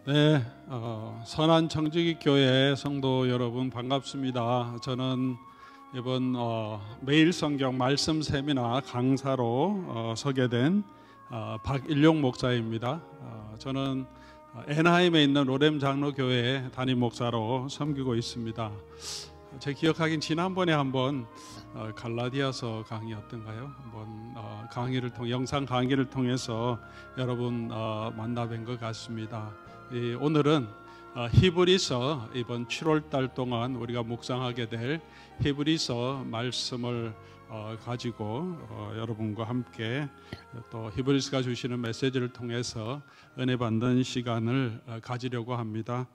네, 선한 청지기 교회 성도 여러분 반갑습니다. 저는 이번 매일 성경 말씀 세미나 강사로 서게 된 박일용 목사입니다. 저는 애나하임에 있는 로렘 장로교회 담임 목사로 섬기고 있습니다. 제 기억하긴 지난번에 한번 갈라디아서 강의였던가요? 한번 강의를 통해 영상 강의를 통해서 여러분 만나 뵌 것 같습니다. 오늘은 히브리서 이번 7월 달 동안 우리가 묵상하게 될 히브리서 말씀을 가지고 여러분과 함께 또 히브리서가 주시는 메시지를 통해서 은혜 받는 시간을 가지려고 합니다.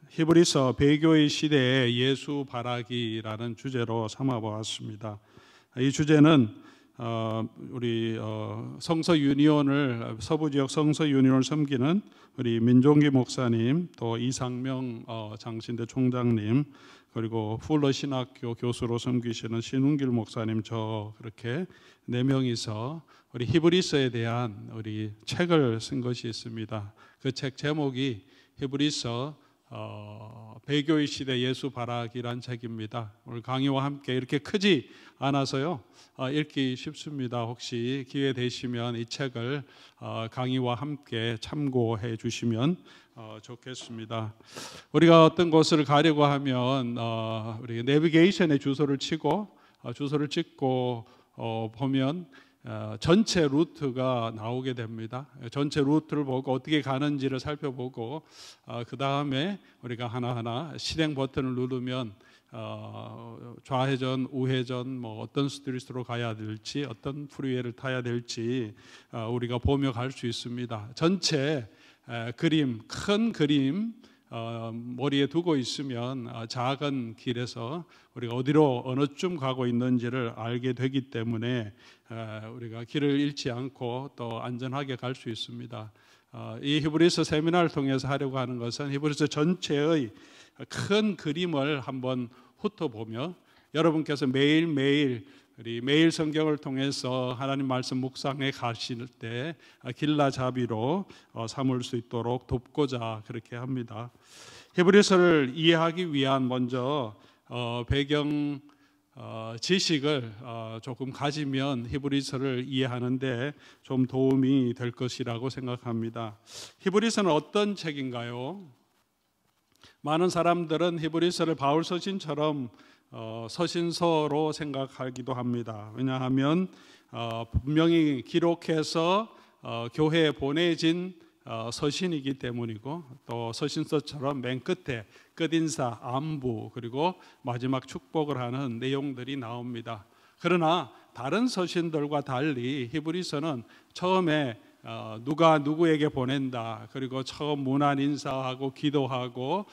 히브리서 배교의 시대의 예수 바라기라는 주제로 삼아보았습니다. 이 주제는 우리 성서 유니온을 서부 지역 성서 유니온을 섬기는 우리 민종기 목사님, 또 이상명 장신대 총장님, 그리고 풀러 신학교 교수로 섬기시는 신운길 목사님, 저 그렇게 네 명이서 우리 히브리서에 대한 우리 책을 쓴 것이 있습니다. 그 책 제목이 히브리서 배교의 시대 예수 바라기란 책입니다. 오늘 강의와 함께 이렇게 크지 않아서요 읽기 쉽습니다. 혹시 기회 되시면 이 책을 강의와 함께 참고해 주시면 좋겠습니다. 우리가 어떤 곳을 가려고 하면 우리 내비게이션에 주소를 치고 주소를 찍고 보면 전체 루트가 나오게 됩니다. 전체 루트를 보고 어떻게 가는지를 살펴보고 그 다음에 우리가 하나하나 실행 버튼을 누르면 좌회전, 우회전, 어떤 스트리트로 가야 될지, 어떤 프리웨이를 타야 될지 우리가 보며 갈 수 있습니다. 전체 그림, 큰 그림 머리에 두고 있으면 작은 길에서 우리가 어디로 어느쯤 가고 있는지를 알게 되기 때문에 우리가 길을 잃지 않고 또 안전하게 갈 수 있습니다. 이 히브리서 세미나를 통해서 하려고 하는 것은 히브리서 전체의 큰 그림을 한번 훑어보며 여러분께서 매일매일 우리 매일 성경을 통해서 하나님 말씀 묵상에 가실 때 길라잡이로 삼을 수 있도록 돕고자 그렇게 합니다. 히브리서를 이해하기 위한 먼저 배경 지식을 조금 가지면 히브리서를 이해하는데 좀 도움이 될 것이라고 생각합니다. 히브리서는 어떤 책인가요? 많은 사람들은 히브리서를 바울 서신처럼 서신서로 생각하기도 합니다. 왜냐하면 분명히 기록해서 교회에 보내진 서신이기 때문이고, 또 서신서처럼 맨 끝에 끝인사, 안부, 그리고 마지막 축복을 하는 내용들이 나옵니다. 그러나 다른 서신들과 달리 히브리서는 처음에 누가 누구에게 보낸다, 그리고 처음 문안 인사하고 기도하고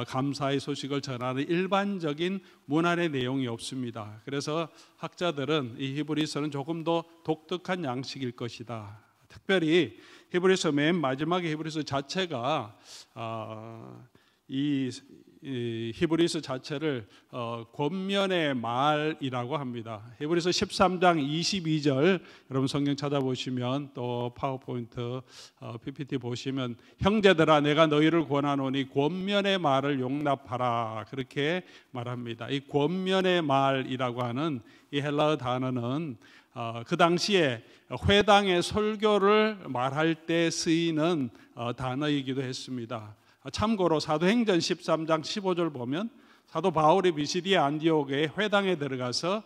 감사의 소식을 전하는 일반적인 문안의 내용이 없습니다. 그래서 학자들은 이 히브리서는 조금 더 독특한 양식일 것이다. 특별히 히브리서 맨 마지막에 히브리서 자체가 이 히브리서 자체를 권면의 말이라고 합니다. 히브리서 13장 22절 여러분 성경 찾아보시면 또 파워포인트 PPT 보시면 형제들아 내가 너희를 권하노니 권면의 말을 용납하라 그렇게 말합니다. 이 권면의 말이라고 하는 이 헬라어 단어는 그 당시에 회당의 설교를 말할 때 쓰이는 단어이기도 했습니다. 참고로 사도행전 13장 15절 보면 사도 바울이 비시디아 안디옥의 회당에 들어가서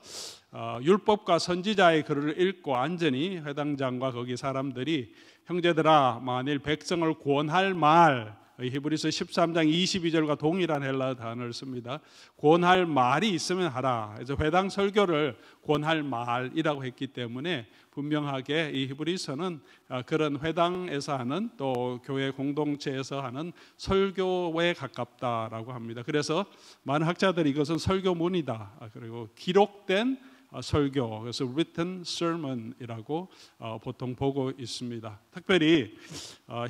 율법과 선지자의 글을 읽고 앉으니 회당장과 거기 사람들이 형제들아 만일 백성을 권할 말, 히브리서 13장 22절과 동일한 헬라어 단어를 씁니다. 권할 말이 있으면 하라. 그래서 회당 설교를 권할 말이라고 했기 때문에 분명하게 이 히브리서는 그런 회당에서 하는 또 교회 공동체에서 하는 설교에 가깝다라고 합니다. 그래서 많은 학자들이 이것은 설교문이다, 그리고 기록된 설교, 그래서 written sermon이라고 보통 보고 있습니다. 특별히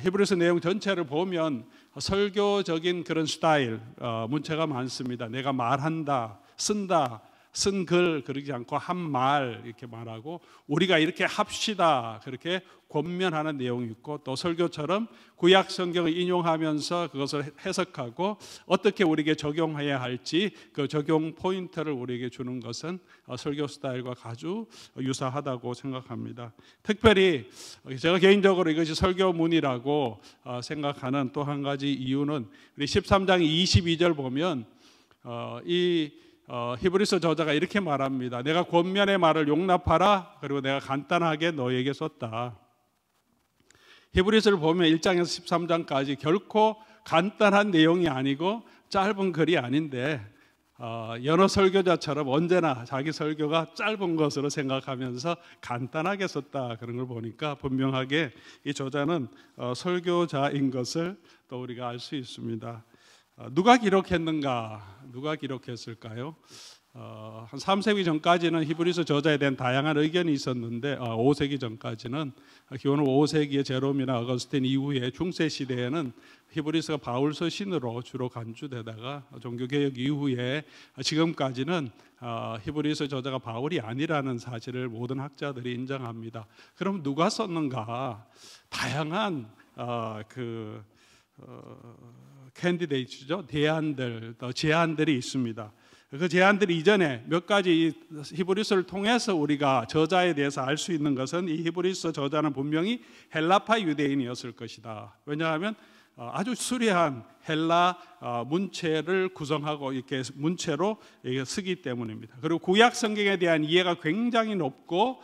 히브리서 내용 전체를 보면 설교적인 그런 스타일, 문체가 많습니다. 내가 말한다, 쓴다, 쓴 글 그러지 않고 한 말 이렇게 말하고 우리가 이렇게 합시다 그렇게 권면하는 내용이 있고 또 설교처럼 구약 성경을 인용하면서 그것을 해석하고 어떻게 우리에게 적용해야 할지 그 적용 포인트를 우리에게 주는 것은 설교 스타일과 아주 유사하다고 생각합니다. 특별히 제가 개인적으로 이것이 설교문이라고 생각하는 또 한 가지 이유는 우리 13장 22절 보면 히브리서 저자가 이렇게 말합니다. 내가 권면의 말을 용납하라. 그리고 내가 간단하게 너에게 썼다. 히브리서를 보면 1장에서 13장까지 결코 간단한 내용이 아니고 짧은 글이 아닌데 여러 설교자처럼 언제나 자기 설교가 짧은 것으로 생각하면서 간단하게 썼다 그런 걸 보니까 분명하게 이 저자는 설교자인 것을 또 우리가 알 수 있습니다. 누가 기록했는가? 누가 기록했을까요? 한 3세기 전까지는 히브리서 저자에 대한 다양한 의견이 있었는데 5세기 전까지는 기원후 5세기의 제롬이나 어거스틴 이후에 중세 시대에는 히브리서가 바울 서신으로 주로 간주되다가 종교개혁 이후에 지금까지는 히브리서 저자가 바울이 아니라는 사실을 모든 학자들이 인정합니다. 그럼 누가 썼는가? 다양한 캔디데이트죠. 대안들, 제안들이 있습니다. 그 제안들이 이전에 몇 가지 히브리서를 통해서 우리가 저자에 대해서 알 수 있는 것은 이 히브리서 저자는 분명히 헬라파 유대인이었을 것이다. 왜냐하면 아주 수려한 헬라 문체를 구성하고 이렇게 문체로 쓰기 때문입니다. 그리고 구약 성경에 대한 이해가 굉장히 높고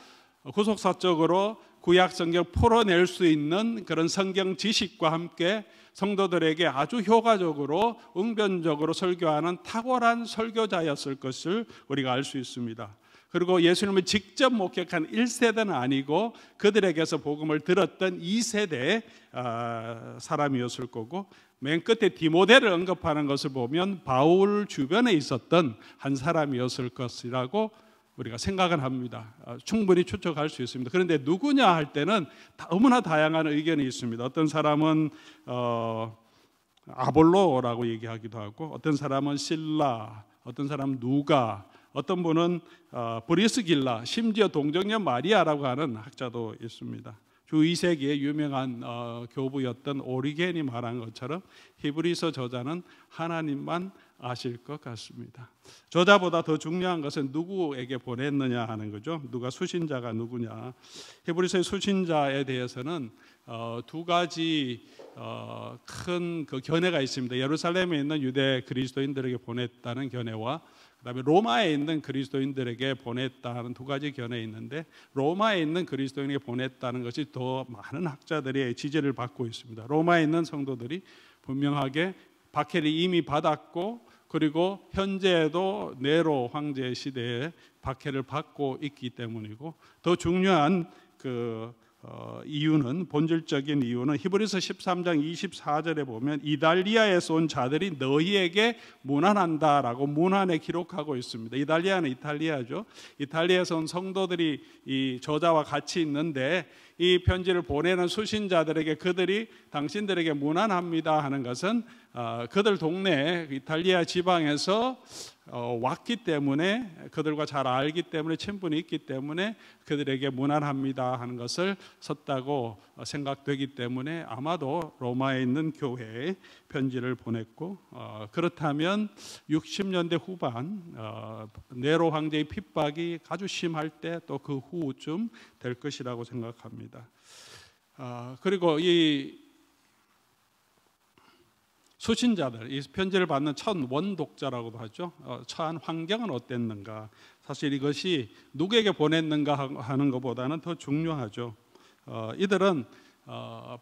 구속사적으로 구약 성경을 풀어낼 수 있는 그런 성경 지식과 함께 성도들에게 아주 효과적으로 응변적으로 설교하는 탁월한 설교자였을 것을 우리가 알 수 있습니다. 그리고 예수님을 직접 목격한 1세대는 아니고 그들에게서 복음을 들었던 2세대 사람이었을 거고 맨 끝에 디모데를 언급하는 것을 보면 바울 주변에 있었던 한 사람이었을 것이라고 우리가 생각은 합니다. 충분히 추측할 수 있습니다. 그런데 누구냐 할 때는 너무나 다양한 의견이 있습니다. 어떤 사람은 아볼로라고 얘기하기도 하고 어떤 사람은 실라, 어떤 사람은 누가, 어떤 분은 브리스길라, 심지어 동정녀 마리아라고 하는 학자도 있습니다. 주 2세기의 유명한 교부였던 오리겐이 말한 것처럼 히브리서 저자는 하나님만 아실 것 같습니다. 저자보다 더 중요한 것은 누구에게 보냈느냐 하는 거죠. 누가 수신자가 누구냐. 히브리서의 수신자에 대해서는 두 가지 큰 그 견해가 있습니다. 예루살렘에 있는 유대 그리스도인들에게 보냈다는 견해와 그다음에 로마에 있는 그리스도인들에게 보냈다는 두 가지 견해가 있는데 로마에 있는 그리스도인에게 보냈다는 것이 더 많은 학자들의 지지를 받고 있습니다. 로마에 있는 성도들이 분명하게 박해를 이미 받았고 그리고 현재에도 네로 황제 시대에 박해를 받고 있기 때문이고 더 중요한 이유는 본질적인 이유는 히브리서 13장 24절에 보면 이달리아에서 온 자들이 너희에게 문안한다라고 문안에 기록하고 있습니다. 이달리아는 이탈리아죠. 이탈리아에서 온 성도들이 이 저자와 같이 있는데 이 편지를 보내는 수신자들에게 그들이 당신들에게 문안합니다 하는 것은 그들 동네 이탈리아 지방에서 왔기 때문에 그들과 잘 알기 때문에 친분이 있기 때문에 그들에게 문안합니다 하는 것을 썼다고 생각되기 때문에 아마도 로마에 있는 교회에 편지를 보냈고 그렇다면 60년대 후반 네로 황제의 핍박이 아주 심할 때 또 그 후쯤 될 것이라고 생각합니다. 그리고 이 수신자들, 이 편지를 받는 첫 원독자라고도 하죠. 처한 환경은 어땠는가? 사실 이것이 누구에게 보냈는가 하는 것보다는 더 중요하죠. 이들은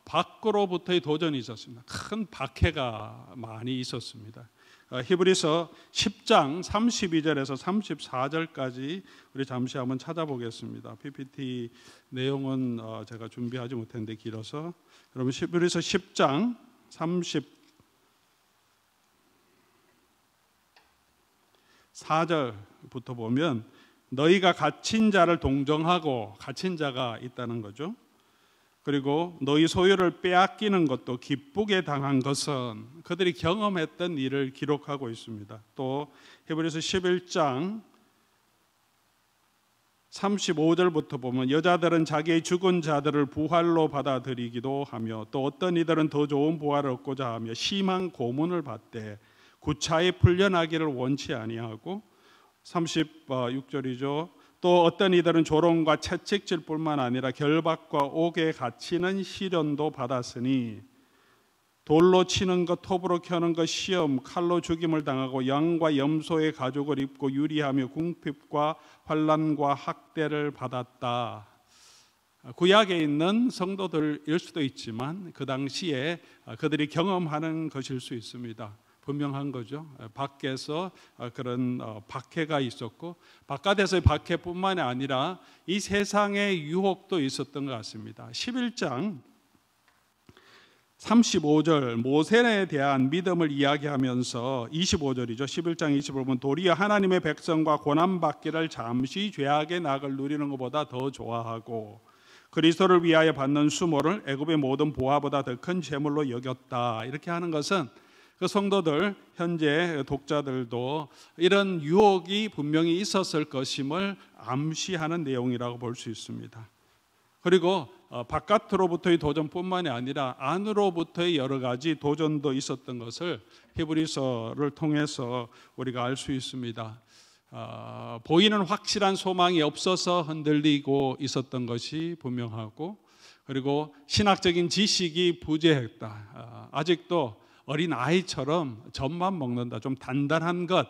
밖으로부터의 도전이 있었습니다. 큰 박해가 많이 있었습니다. 히브리서 10장 32절에서 34절까지 우리 잠시 한번 찾아보겠습니다. PPT 내용은 제가 준비하지 못했는데 길어서 그러면 히브리서 10장 34절부터 보면 너희가 갇힌 자를 동정하고 갇힌 자가 있다는 거죠. 그리고 너희 소유를 빼앗기는 것도 기쁘게 당한 것은 그들이 경험했던 일을 기록하고 있습니다. 또 히브리서 11장 35절부터 보면 여자들은 자기의 죽은 자들을 부활로 받아들이기도 하며 또 어떤 이들은 더 좋은 부활을 얻고자 하며 심한 고문을 받되 구차히 풀려나기를 원치 아니하고 36절이죠. 또 어떤 이들은 조롱과 채찍질 뿐만 아니라 결박과 옥에 갇히는 시련도 받았으니 돌로 치는 것, 톱으로 켜는 것, 시험, 칼로 죽임을 당하고 양과 염소의 가죽을 입고 유리하며 궁핍과 환난과 학대를 받았다. 구약에 있는 성도들일 수도 있지만 그 당시에 그들이 경험하는 것일 수 있습니다. 분명한 거죠. 밖에서 그런 박해가 있었고 바깥에서의 박해뿐만이 아니라 이 세상의 유혹도 있었던 것 같습니다. 11장 35절 모세에 대한 믿음을 이야기하면서 25절이죠. 11장 25절은 도리어 하나님의 백성과 고난받기를 잠시 죄악의 낙을 누리는 것보다 더 좋아하고 그리스도를 위하여 받는 수모를 애굽의 모든 보화보다 더 큰 재물로 여겼다. 이렇게 하는 것은 그 성도들, 현재 독자들도 이런 유혹이 분명히 있었을 것임을 암시하는 내용이라고 볼 수 있습니다. 그리고 바깥으로부터의 도전뿐만이 아니라 안으로부터의 여러 가지 도전도 있었던 것을 히브리서를 통해서 우리가 알 수 있습니다. 보이는 확실한 소망이 없어서 흔들리고 있었던 것이 분명하고 그리고 신학적인 지식이 부재했다. 아직도 어린 아이처럼 젖만 먹는다. 좀 단단한 것,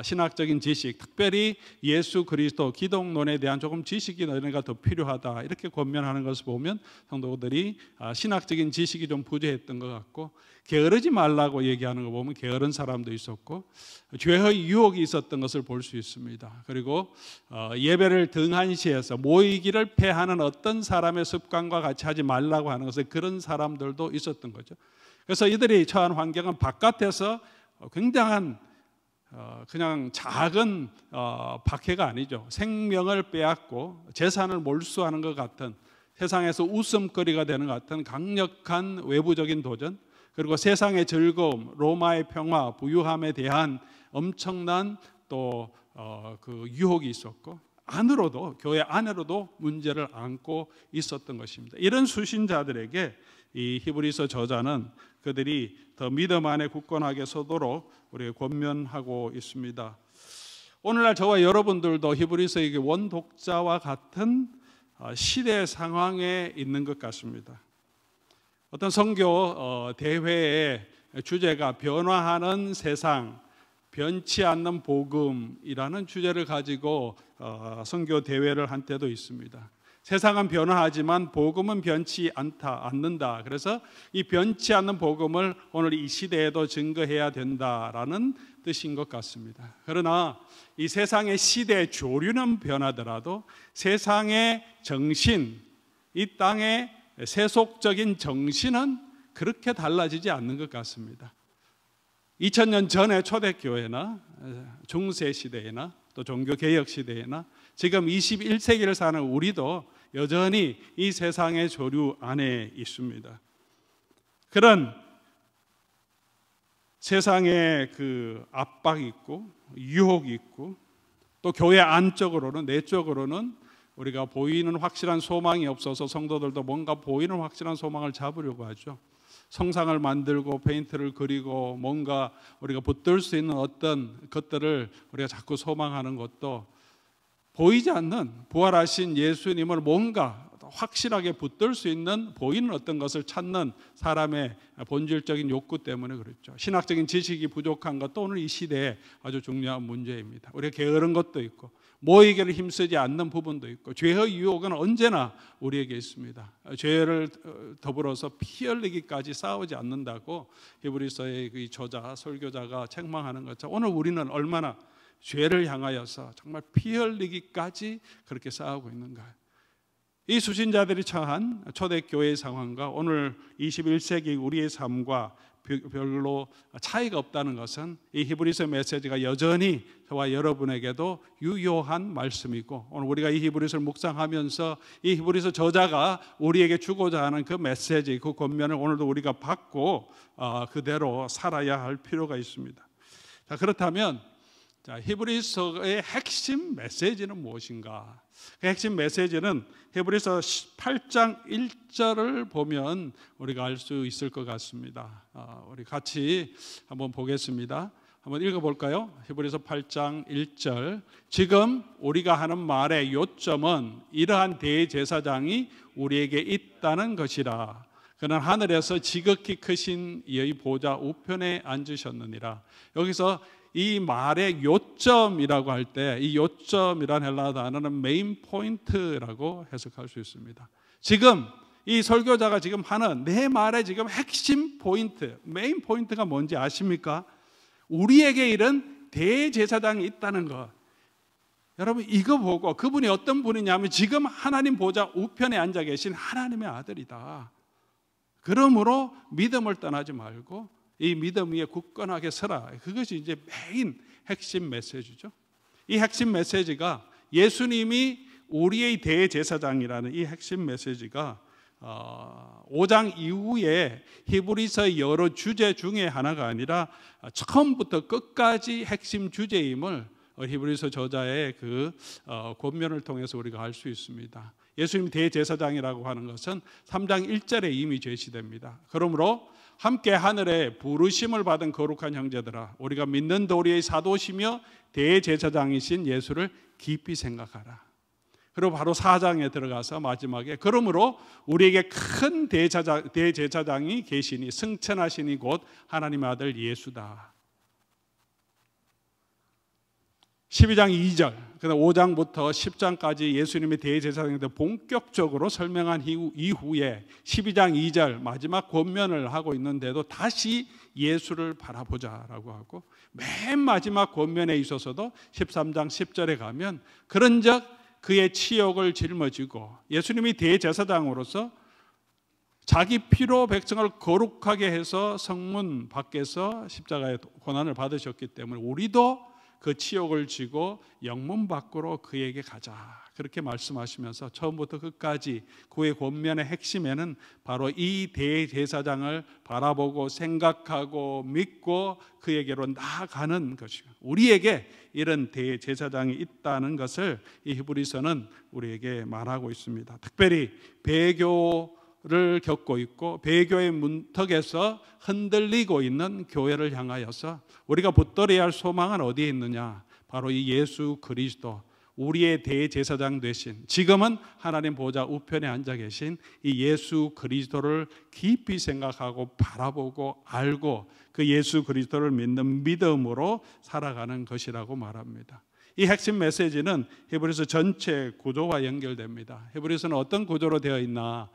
신학적인 지식, 특별히 예수 그리스도 기독론에 대한 조금 지식이 너희가 더 필요하다. 이렇게 권면하는 것을 보면 성도들이 신학적인 지식이 좀 부재했던 것 같고 게으르지 말라고 얘기하는 거 보면 게으른 사람도 있었고 죄의 유혹이 있었던 것을 볼 수 있습니다. 그리고 예배를 등한시해서 모이기를 패하는 어떤 사람의 습관과 같이 하지 말라고 하는 것을 그런 사람들도 있었던 거죠. 그래서 이들이 처한 환경은 바깥에서 굉장한 그냥 작은 박해가 아니죠. 생명을 빼앗고 재산을 몰수하는 것 같은 세상에서 웃음거리가 되는 것 같은 강력한 외부적인 도전 그리고 세상의 즐거움, 로마의 평화, 부유함에 대한 엄청난 또 그 유혹이 있었고 안으로도 교회 안으로도 문제를 안고 있었던 것입니다. 이런 수신자들에게 이 히브리서 저자는 그들이 더 믿음 안에 굳건하게 서도록 우리가 권면하고 있습니다. 오늘날 저와 여러분들도 히브리서의 원독자와 같은 시대 상황에 있는 것 같습니다. 어떤 선교 대회의 주제가 변화하는 세상, 변치 않는 복음이라는 주제를 가지고 선교 대회를 한 때도 있습니다. 세상은 변화하지만 복음은 변치 않는다. 그래서 이 변치 않는 복음을 오늘 이 시대에도 증거해야 된다라는 뜻인 것 같습니다. 그러나 이 세상의 시대 조류는 변하더라도 세상의 정신, 이 땅의 세속적인 정신은 그렇게 달라지지 않는 것 같습니다. 2000년 전의 초대교회나 중세 시대나 또 종교개혁 시대나 지금 21세기를 사는 우리도 여전히 이 세상의 조류 안에 있습니다. 그런 세상의 그 압박이 있고 유혹이 있고 또 교회 안쪽으로는 내적으로는 우리가 보이는 확실한 소망이 없어서 성도들도 뭔가 보이는 확실한 소망을 잡으려고 하죠. 성상을 만들고 페인트를 그리고 뭔가 우리가 붙들 수 있는 어떤 것들을 우리가 자꾸 소망하는 것도 보이지 않는 부활하신 예수님을 뭔가 확실하게 붙들 수 있는 보이는 어떤 것을 찾는 사람의 본질적인 욕구 때문에 그렇죠. 신학적인 지식이 부족한 것도 오늘 이 시대에 아주 중요한 문제입니다. 우리가 게으른 것도 있고 모이기를 힘쓰지 않는 부분도 있고 죄의 유혹은 언제나 우리에게 있습니다. 죄를 더불어서 피 흘리기까지 싸우지 않는다고 히브리서의 그 저자 설교자가 책망하는 것처럼 오늘 우리는 얼마나 죄를 향하여서 정말 피 흘리기까지 그렇게 싸우고 있는가. 이 수신자들이 처한 초대교회의 상황과 오늘 21세기 우리의 삶과 별로 차이가 없다는 것은 이 히브리서 메시지가 여전히 저와 여러분에게도 유효한 말씀이고 오늘 우리가 이 히브리서를 묵상하면서 이 히브리서 저자가 우리에게 주고자 하는 그 메시지, 그 권면을 오늘도 우리가 받고 그대로 살아야 할 필요가 있습니다. 자, 그렇다면 자, 히브리서의 핵심 메시지는 무엇인가? 그 핵심 메시지는 히브리서 8장 1절을 보면 우리가 알 수 있을 것 같습니다. 우리 같이 한번 보겠습니다. 한번 읽어볼까요? 히브리서 8장 1절. 지금 우리가 하는 말의 요점은 이러한 대제사장이 우리에게 있다는 것이라. 그는 하늘에서 지극히 크신 이의 보좌 우편에 앉으셨느니라. 여기서 이 말의 요점이라고 할 때 이 요점이란 헬라어 단어는 메인 포인트라고 해석할 수 있습니다. 지금 이 설교자가 지금 하는 내 말의 지금 핵심 포인트, 메인 포인트가 뭔지 아십니까? 우리에게 이런 대제사장이 있다는 것. 여러분 이거 보고 그분이 어떤 분이냐면 지금 하나님 보좌 우편에 앉아 계신 하나님의 아들이다. 그러므로 믿음을 떠나지 말고 이 믿음 위에 굳건하게 서라. 그것이 이제 메인 핵심 메시지죠. 이 핵심 메시지가 예수님이 우리의 대제사장이라는 이 핵심 메시지가 5장 이후에 히브리서의 여러 주제 중에 하나가 아니라 처음부터 끝까지 핵심 주제임을 히브리서 저자의 그 권면을 통해서 우리가 알 수 있습니다. 예수님 대제사장이라고 하는 것은 3장 1절에 이미 제시됩니다. 그러므로 함께 하늘에 부르심을 받은 거룩한 형제들아, 우리가 믿는 도리의 사도시며 대제사장이신 예수를 깊이 생각하라. 그리고 바로 4장에 들어가서 마지막에 그러므로 우리에게 큰 대제사장이 계시니 승천하시니 곧 하나님의 아들 예수다. 12장 2절, 그다음 5장부터 10장까지 예수님의 대제사장에 대해 본격적으로 설명한 이후에 12장 2절 마지막 권면을 하고 있는데도 다시 예수를 바라보자라고 하고, 맨 마지막 권면에 있어서도 13장 10절에 가면 그런즉 그의 치욕을 짊어지고 예수님이 대제사장으로서 자기 피로 백성을 거룩하게 해서 성문 밖에서 십자가의 고난을 받으셨기 때문에 우리도 그 치욕을 지고 영문 밖으로 그에게 가자, 그렇게 말씀하시면서 처음부터 끝까지 그의 권면의 핵심에는 바로 이 대제사장을 바라보고 생각하고 믿고 그에게로 나아가는 것이고, 우리에게 이런 대제사장이 있다는 것을 이 히브리서는 우리에게 말하고 있습니다. 특별히 배교를 겪고 있고 배교의 문턱에서 흔들리고 있는 교회를 향하여서 우리가 붙들어야 할 소망은 어디에 있느냐? 바로 이 예수 그리스도, 우리의 대제사장 되신, 지금은 하나님 보좌 우편에 앉아 계신 이 예수 그리스도를 깊이 생각하고 바라보고 알고 그 예수 그리스도를 믿는 믿음으로 살아가는 것이라고 말합니다. 이 핵심 메시지는 히브리서 전체 구조와 연결됩니다. 히브리서는 어떤 구조로 되어 있나?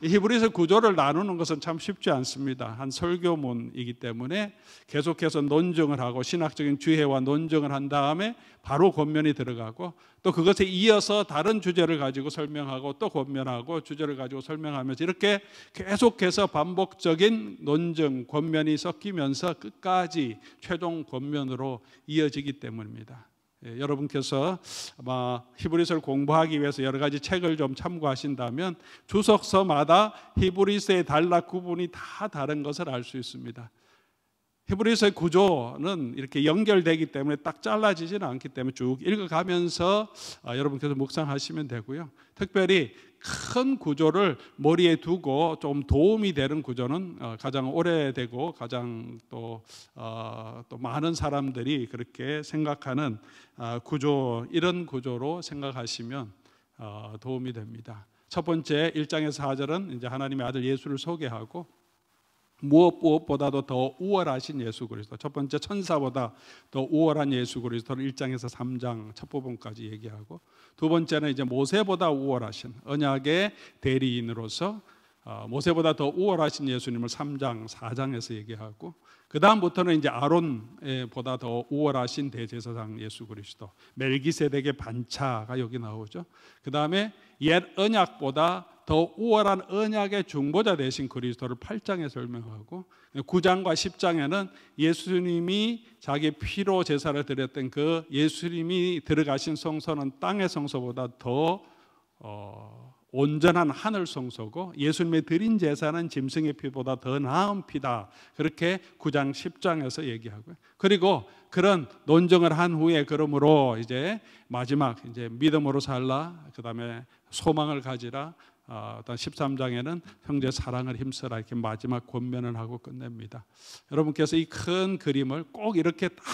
히브리서 구조를 나누는 것은 참 쉽지 않습니다. 한 설교문이기 때문에 계속해서 논증을 하고 신학적인 주해와 논증을 한 다음에 바로 권면이 들어가고, 또 그것에 이어서 다른 주제를 가지고 설명하고 또 권면하고 주제를 가지고 설명하면서 이렇게 계속해서 반복적인 논증, 권면이 섞이면서 끝까지 최종 권면으로 이어지기 때문입니다. 여러분께서 아마 히브리서를 공부하기 위해서 여러 가지 책을 좀 참고하신다면 주석서마다 히브리서의 단락 구분이 다 다른 것을 알 수 있습니다. 히브리서의 구조는 이렇게 연결되기 때문에 딱 잘라지지는 않기 때문에 쭉 읽어가면서 여러분께서 묵상하시면 되고요. 특별히 큰 구조를 머리에 두고 좀 도움이 되는 구조는 가장 오래되고 가장 또 많은 사람들이 그렇게 생각하는 구조, 이런 구조로 생각하시면 도움이 됩니다. 첫 번째 1장에서 4절은 이제 하나님의 아들 예수를 소개하고 무엇보다도 더 우월하신 예수 그리스도, 첫 번째 천사보다 더 우월한 예수 그리스도를 1장에서 3장 첫 부분까지 얘기하고, 두 번째는 이제 모세보다 우월하신 언약의 대리인으로서 모세보다 더 우월하신 예수님을 3장 4장에서 얘기하고, 그 다음부터는 이제 아론보다 더 우월하신 대제사장 예수 그리스도, 멜기세덱의 반차가 여기 나오죠. 그 다음에 옛 언약보다 더 우월한 언약의 중보자 되신 그리스도를 8장에 설명하고, 9장과 10장에는 예수님이 자기 피로 제사를 드렸던 그 예수님이 들어가신 성소는 땅의 성소보다 더 온전한 하늘 성소고 예수님의 드린 제사는 짐승의 피보다 더 나은 피다. 그렇게 9장 10장에서 얘기하고요. 그리고 그런 논증을 한 후에 그러므로 이제 마지막 이제 믿음으로 살라, 그다음에 소망을 가지라, 어떤 13장에는 형제 사랑을 힘써라, 이렇게 마지막 권면을 하고 끝냅니다. 여러분께서 이 큰 그림을 꼭 이렇게 딱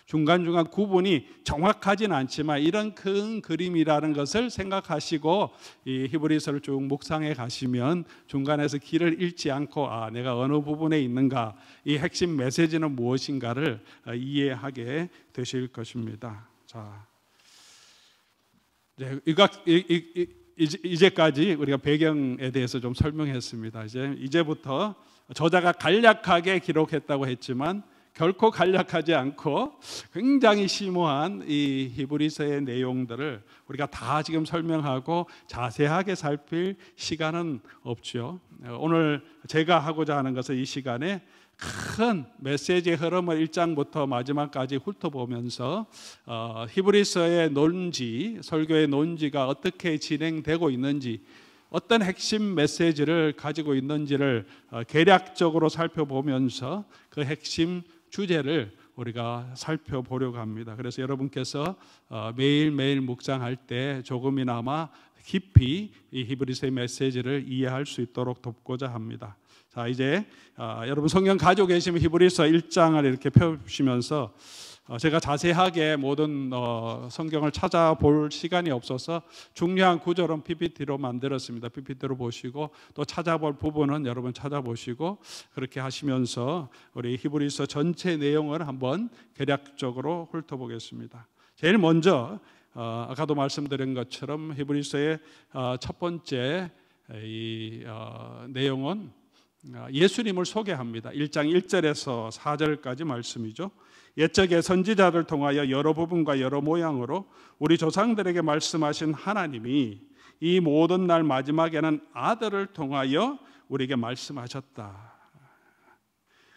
중간중간 구분이 정확하진 않지만 이런 큰 그림이라는 것을 생각하시고 이 히브리서를 쭉 묵상해 가시면 중간에서 길을 잃지 않고 내가 어느 부분에 있는가, 이 핵심 메시지는 무엇인가를 이해하게 되실 것입니다. 자, 이제까지 우리가 배경에 대해서 좀 설명했습니다. 이제부터 저자가 간략하게 기록했다고 했지만 결코 간략하지 않고 굉장히 심오한 이 히브리서의 내용들을 우리가 다 지금 설명하고 자세하게 살필 시간은 없죠. 오늘 제가 하고자 하는 것은 이 시간에 큰 메시지의 흐름을 1장부터 마지막까지 훑어보면서 히브리서의 논지, 설교의 논지가 어떻게 진행되고 있는지, 어떤 핵심 메시지를 가지고 있는지를 개략적으로 살펴보면서 그 핵심 주제를 우리가 살펴보려고 합니다. 그래서 여러분께서 매일매일 묵상할 때 조금이나마 깊이 이 히브리서의 메시지를 이해할 수 있도록 돕고자 합니다. 자, 이제 여러분 성경 가지고 계시면 히브리서 1장을 이렇게 펴시면서 제가 자세하게 모든 성경을 찾아볼 시간이 없어서 중요한 구절은 PPT로 만들었습니다. PPT로 보시고 또 찾아볼 부분은 여러분 찾아보시고 그렇게 하시면서 우리 히브리서 전체 내용을 한번 개략적으로 훑어보겠습니다. 제일 먼저 아까도 말씀드린 것처럼 히브리서의 첫 번째 이 내용은 예수님을 소개합니다. 1장 1절에서 4절까지 말씀이죠. 옛적에 선지자들 통하여 여러 부분과 여러 모양으로 우리 조상들에게 말씀하신 하나님이 이 모든 날 마지막에는 아들을 통하여 우리에게 말씀하셨다.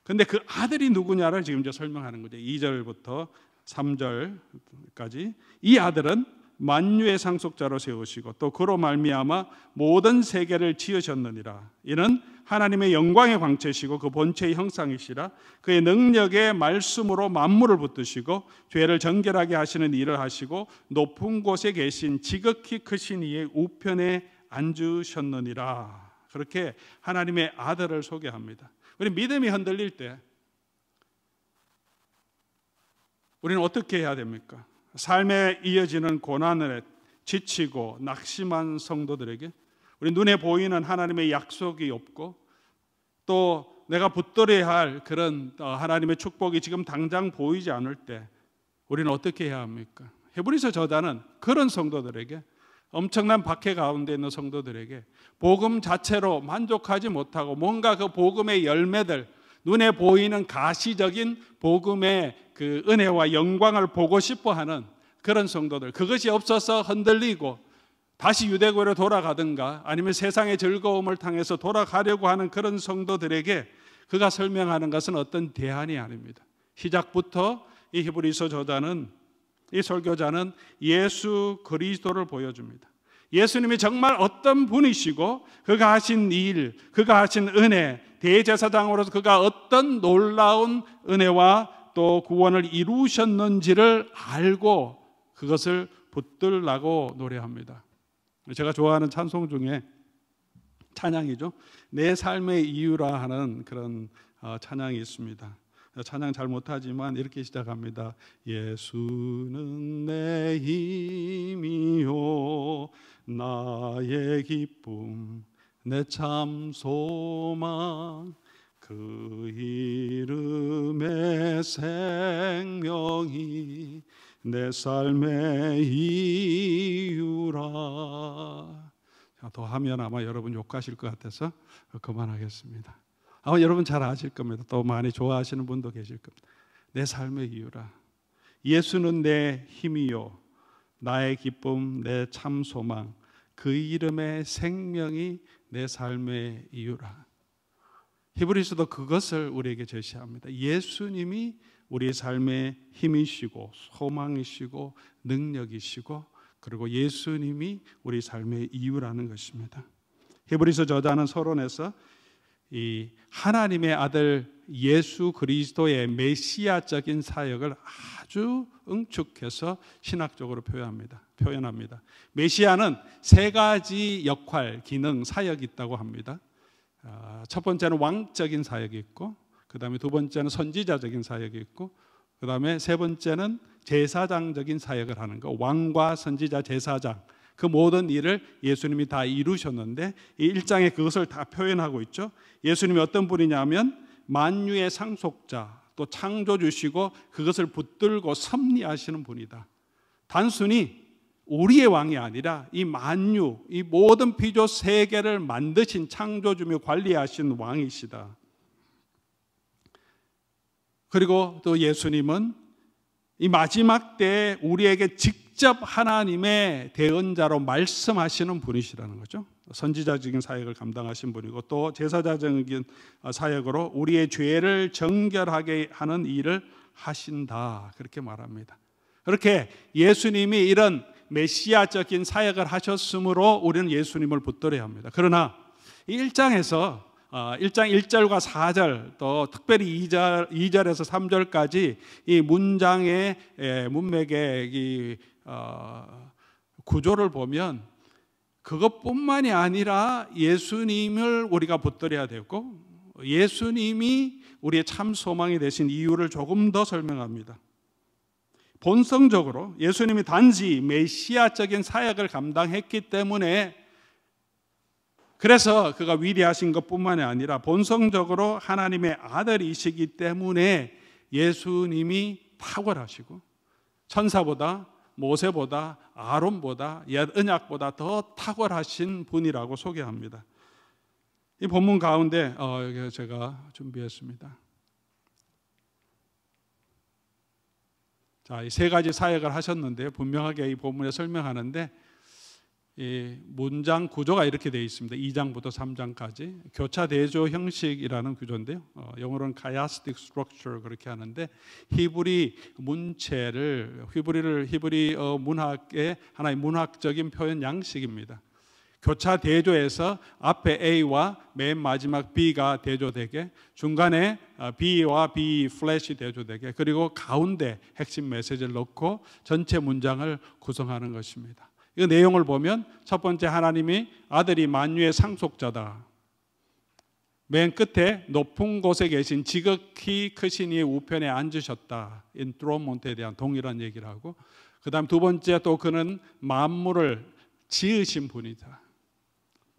그런데 그 아들이 누구냐를 지금 이제 설명하는 거죠. 2절부터 3절까지. 이 아들은 만유의 상속자로 세우시고 또 그로 말미암아 모든 세계를 지으셨느니라. 이는 하나님의 영광의 광채시고 그 본체의 형상이시라. 그의 능력의 말씀으로 만물을 붙드시고 죄를 정결하게 하시는 일을 하시고 높은 곳에 계신 지극히 크신 이의 우편에 앉으셨느니라. 그렇게 하나님의 아들을 소개합니다. 우리 믿음이 흔들릴 때 우리는 어떻게 해야 됩니까? 삶에 이어지는 고난에 지치고 낙심한 성도들에게 우리 눈에 보이는 하나님의 약속이 없고 또 내가 붙들어야 할 그런 하나님의 축복이 지금 당장 보이지 않을 때 우리는 어떻게 해야 합니까? 히브리서 저자는 그런 성도들에게, 엄청난 박해 가운데 있는 성도들에게 복음 자체로 만족하지 못하고 뭔가 그 복음의 열매들, 눈에 보이는 가시적인 복음의 그 은혜와 영광을 보고 싶어하는 그런 성도들, 그것이 없어서 흔들리고 다시 유대교로 돌아가든가 아니면 세상의 즐거움을 향해서 돌아가려고 하는 그런 성도들에게 그가 설명하는 것은 어떤 대안이 아닙니다. 시작부터 이 히브리서 저자는, 이 설교자는 예수 그리스도를 보여줍니다. 예수님이 정말 어떤 분이시고 그가 하신 일, 그가 하신 은혜, 대제사장으로서 그가 어떤 놀라운 은혜와 또 구원을 이루셨는지를 알고 그것을 붙들라고 노래합니다. 제가 좋아하는 찬송 중에 찬양이죠. 내 삶의 이유라 하는 그런 찬양이 있습니다. 찬양 잘 못하지만 이렇게 시작합니다. 예수는 내 힘이요 나의 기쁨 내 참 소망 그 이름의 생명이 내 삶의 이유라. 더 하면 아마 여러분 욕하실 것 같아서 그만하겠습니다. 아마 여러분 잘 아실 겁니다. 또 많이 좋아하시는 분도 계실 겁니다. 내 삶의 이유라. 예수는 내 힘이요 나의 기쁨 내 참 소망 그 이름의 생명이 내 삶의 이유라. 히브리서도 그것을 우리에게 제시합니다. 예수님이 우리의 삶의 힘이시고 소망이시고 능력이시고 그리고 예수님이 우리 삶의 이유라는 것입니다. 히브리서 저자는 서론에서 이 하나님의 아들 예수 그리스도의 메시아적인 사역을 아주 응축해서 신학적으로 표현합니다. 메시아는 세 가지 역할, 기능, 사역이 있다고 합니다. 첫 번째는 왕적인 사역이 있고, 그 다음에 두 번째는 선지자적인 사역이 있고, 그 다음에 세 번째는 제사장적인 사역을 하는 거. 왕과 선지자, 제사장, 그 모든 일을 예수님이 다 이루셨는데 이 1장에 그것을 다 표현하고 있죠. 예수님이 어떤 분이냐면 만유의 상속자, 또 창조주시고 그것을 붙들고 섭리하시는 분이다. 단순히 우리의 왕이 아니라 이 만유, 이 모든 피조 세계를 만드신 창조주며 관리하신 왕이시다. 그리고 또 예수님은 이 마지막 때에 우리에게 직접 하나님의 대언자로 말씀하시는 분이시라는 거죠. 선지자적인 사역을 감당하신 분이고 또 제사자적인 사역으로 우리의 죄를 정결하게 하는 일을 하신다, 그렇게 말합니다. 그렇게 예수님이 이런 메시아적인 사역을 하셨으므로 우리는 예수님을 붙들어야 합니다. 그러나 이 1장에서 1장 1절과 4절 또 특별히 2절에서 3절까지 이 문장의 문맥의 이 구조를 보면 그것뿐만이 아니라 예수님을 우리가 붙들어야 되고 예수님이 우리의 참 소망이 되신 이유를 조금 더 설명합니다. 본성적으로 예수님이 단지 메시아적인 사역을 감당했기 때문에, 그래서 그가 위대하신 것뿐만이 아니라 본성적으로 하나님의 아들이시기 때문에 예수님이 탁월하시고 천사보다, 모세보다, 아론보다, 옛 언약보다 더 탁월하신 분이라고 소개합니다. 이 본문 가운데 제가 준비했습니다. 자, 이 세 가지 사역을 하셨는데 분명하게 이 본문에 설명하는데 이 문장 구조가 이렇게 되어 있습니다. 2장부터 3장까지 교차 대조 형식이라는 구조인데요. 영어로는 chiastic structure 그렇게 하는데 히브리 문체를 히브리 문학의 하나의 문학적인 표현 양식입니다. 교차 대조에서 앞에 A와 맨 마지막 B가 대조되게, 중간에 B와 B 플래시 대조되게, 그리고 가운데 핵심 메시지를 넣고 전체 문장을 구성하는 것입니다. 이 내용을 보면 첫 번째, 하나님이 아들이 만유의 상속자다. 맨 끝에 높은 곳에 계신 지극히 크신 이의 우편에 앉으셨다. 인트로몬트에 대한 동일한 얘기를 하고, 그 다음 두 번째, 또 그는 만물을 지으신 분이다.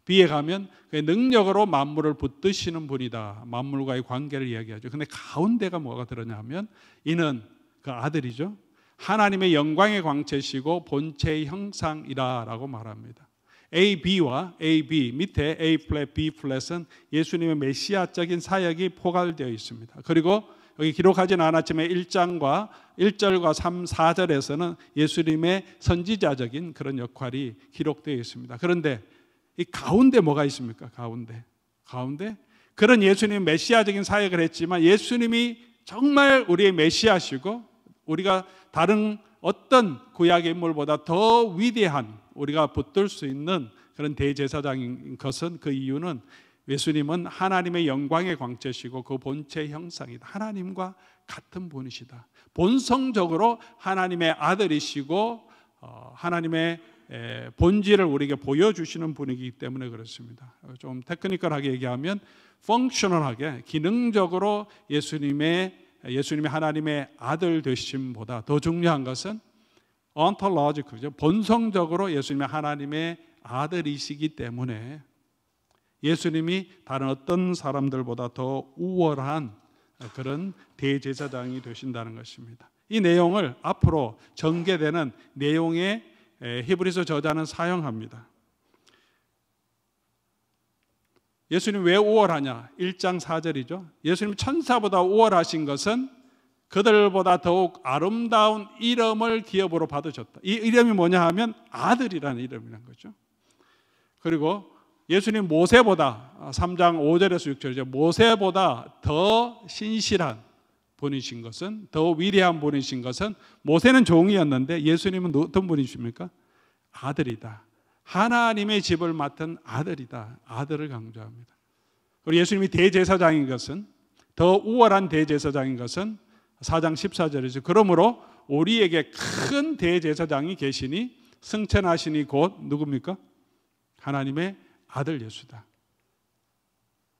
B에 가면 그의 능력으로 만물을 붙드시는 분이다. 만물과의 관계를 이야기하죠. 근데 가운데가 뭐가 들었냐면 이는 그 아들이죠. 하나님의 영광의 광채시고 본체의 형상이라라고 말합니다. A, B와 A, B 밑에 A 플랫, B 플랫은 예수님의 메시아적인 사역이 포괄되어 있습니다. 그리고 여기 기록하진 않았지만 1절과 3, 4절에서는 예수님의 선지자적인 그런 역할이 기록되어 있습니다. 그런데 이 가운데 뭐가 있습니까? 가운데 그런 예수님 메시아적인 사역을 했지만 예수님이 정말 우리의 메시아시고 우리가 다른 어떤 구약의 인물보다 더 위대한, 우리가 붙들 수 있는 그런 대제사장인 것은, 그 이유는 예수님은 하나님의 영광의 광채시고 그 본체의 형상이다. 하나님과 같은 분이시다. 본성적으로 하나님의 아들이시고 하나님의 본질을 우리에게 보여주시는 분이기 때문에 그렇습니다. 좀 테크니컬하게 얘기하면 펑셔널하게, 기능적으로 예수님의 하나님의 아들 되심보다 더 중요한 것은 ontological죠. 본성적으로 예수님의 하나님의 아들이시기 때문에 예수님이 다른 어떤 사람들보다 더 우월한 그런 대제사장이 되신다는 것입니다. 이 내용을 앞으로 전개되는 내용에 히브리서 저자는 사용합니다. 예수님 왜 우월하냐? 1장 4절이죠. 예수님 천사보다 우월하신 것은 그들보다 더욱 아름다운 이름을 기업으로 받으셨다. 이 이름이 뭐냐 하면 아들이라는 이름이라는 거죠. 그리고 예수님 모세보다 3장 5절에서 6절이죠. 모세보다 더 신실한 분이신 것은, 더 위대한 분이신 것은, 모세는 종이었는데 예수님은 어떤 분이십니까? 아들이다. 하나님의 집을 맡은 아들이다. 아들을 강조합니다. 그리고 예수님이 대제사장인 것은, 더 우월한 대제사장인 것은 4장 14절이죠. 그러므로 우리에게 큰 대제사장이 계시니 승천하시니 곧 누굽니까? 하나님의 아들 예수다.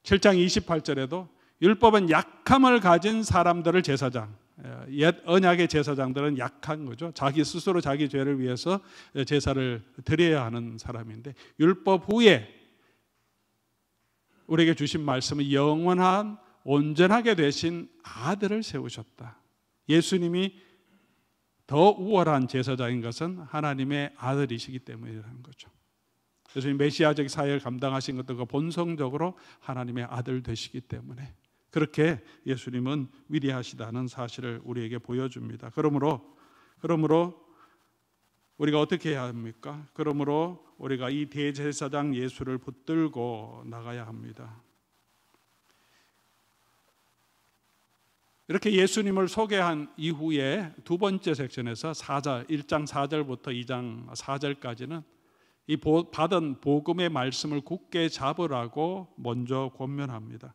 7장 28절에도 율법은 약함을 가진 사람들을 제사장, 옛 언약의 제사장들은 약한 거죠. 자기 스스로 자기 죄를 위해서 제사를 드려야 하는 사람인데, 율법 후에 우리에게 주신 말씀은 영원한 온전하게 되신 아들을 세우셨다. 예수님이 더 우월한 제사장인 것은 하나님의 아들이시기 때문이라는 거죠. 예수님 메시아적 사역을 감당하신 것도 본성적으로 하나님의 아들 되시기 때문에 그렇게 예수님은 위대하시다는 사실을 우리에게 보여줍니다. 그러므로 우리가 어떻게 해야 합니까? 그러므로 우리가 이 대제사장 예수를 붙들고 나가야 합니다. 이렇게 예수님을 소개한 이후에 두 번째 섹션에서 1장 4절부터 2장 4절까지는 이 받은 복음의 말씀을 굳게 잡으라고 먼저 권면합니다.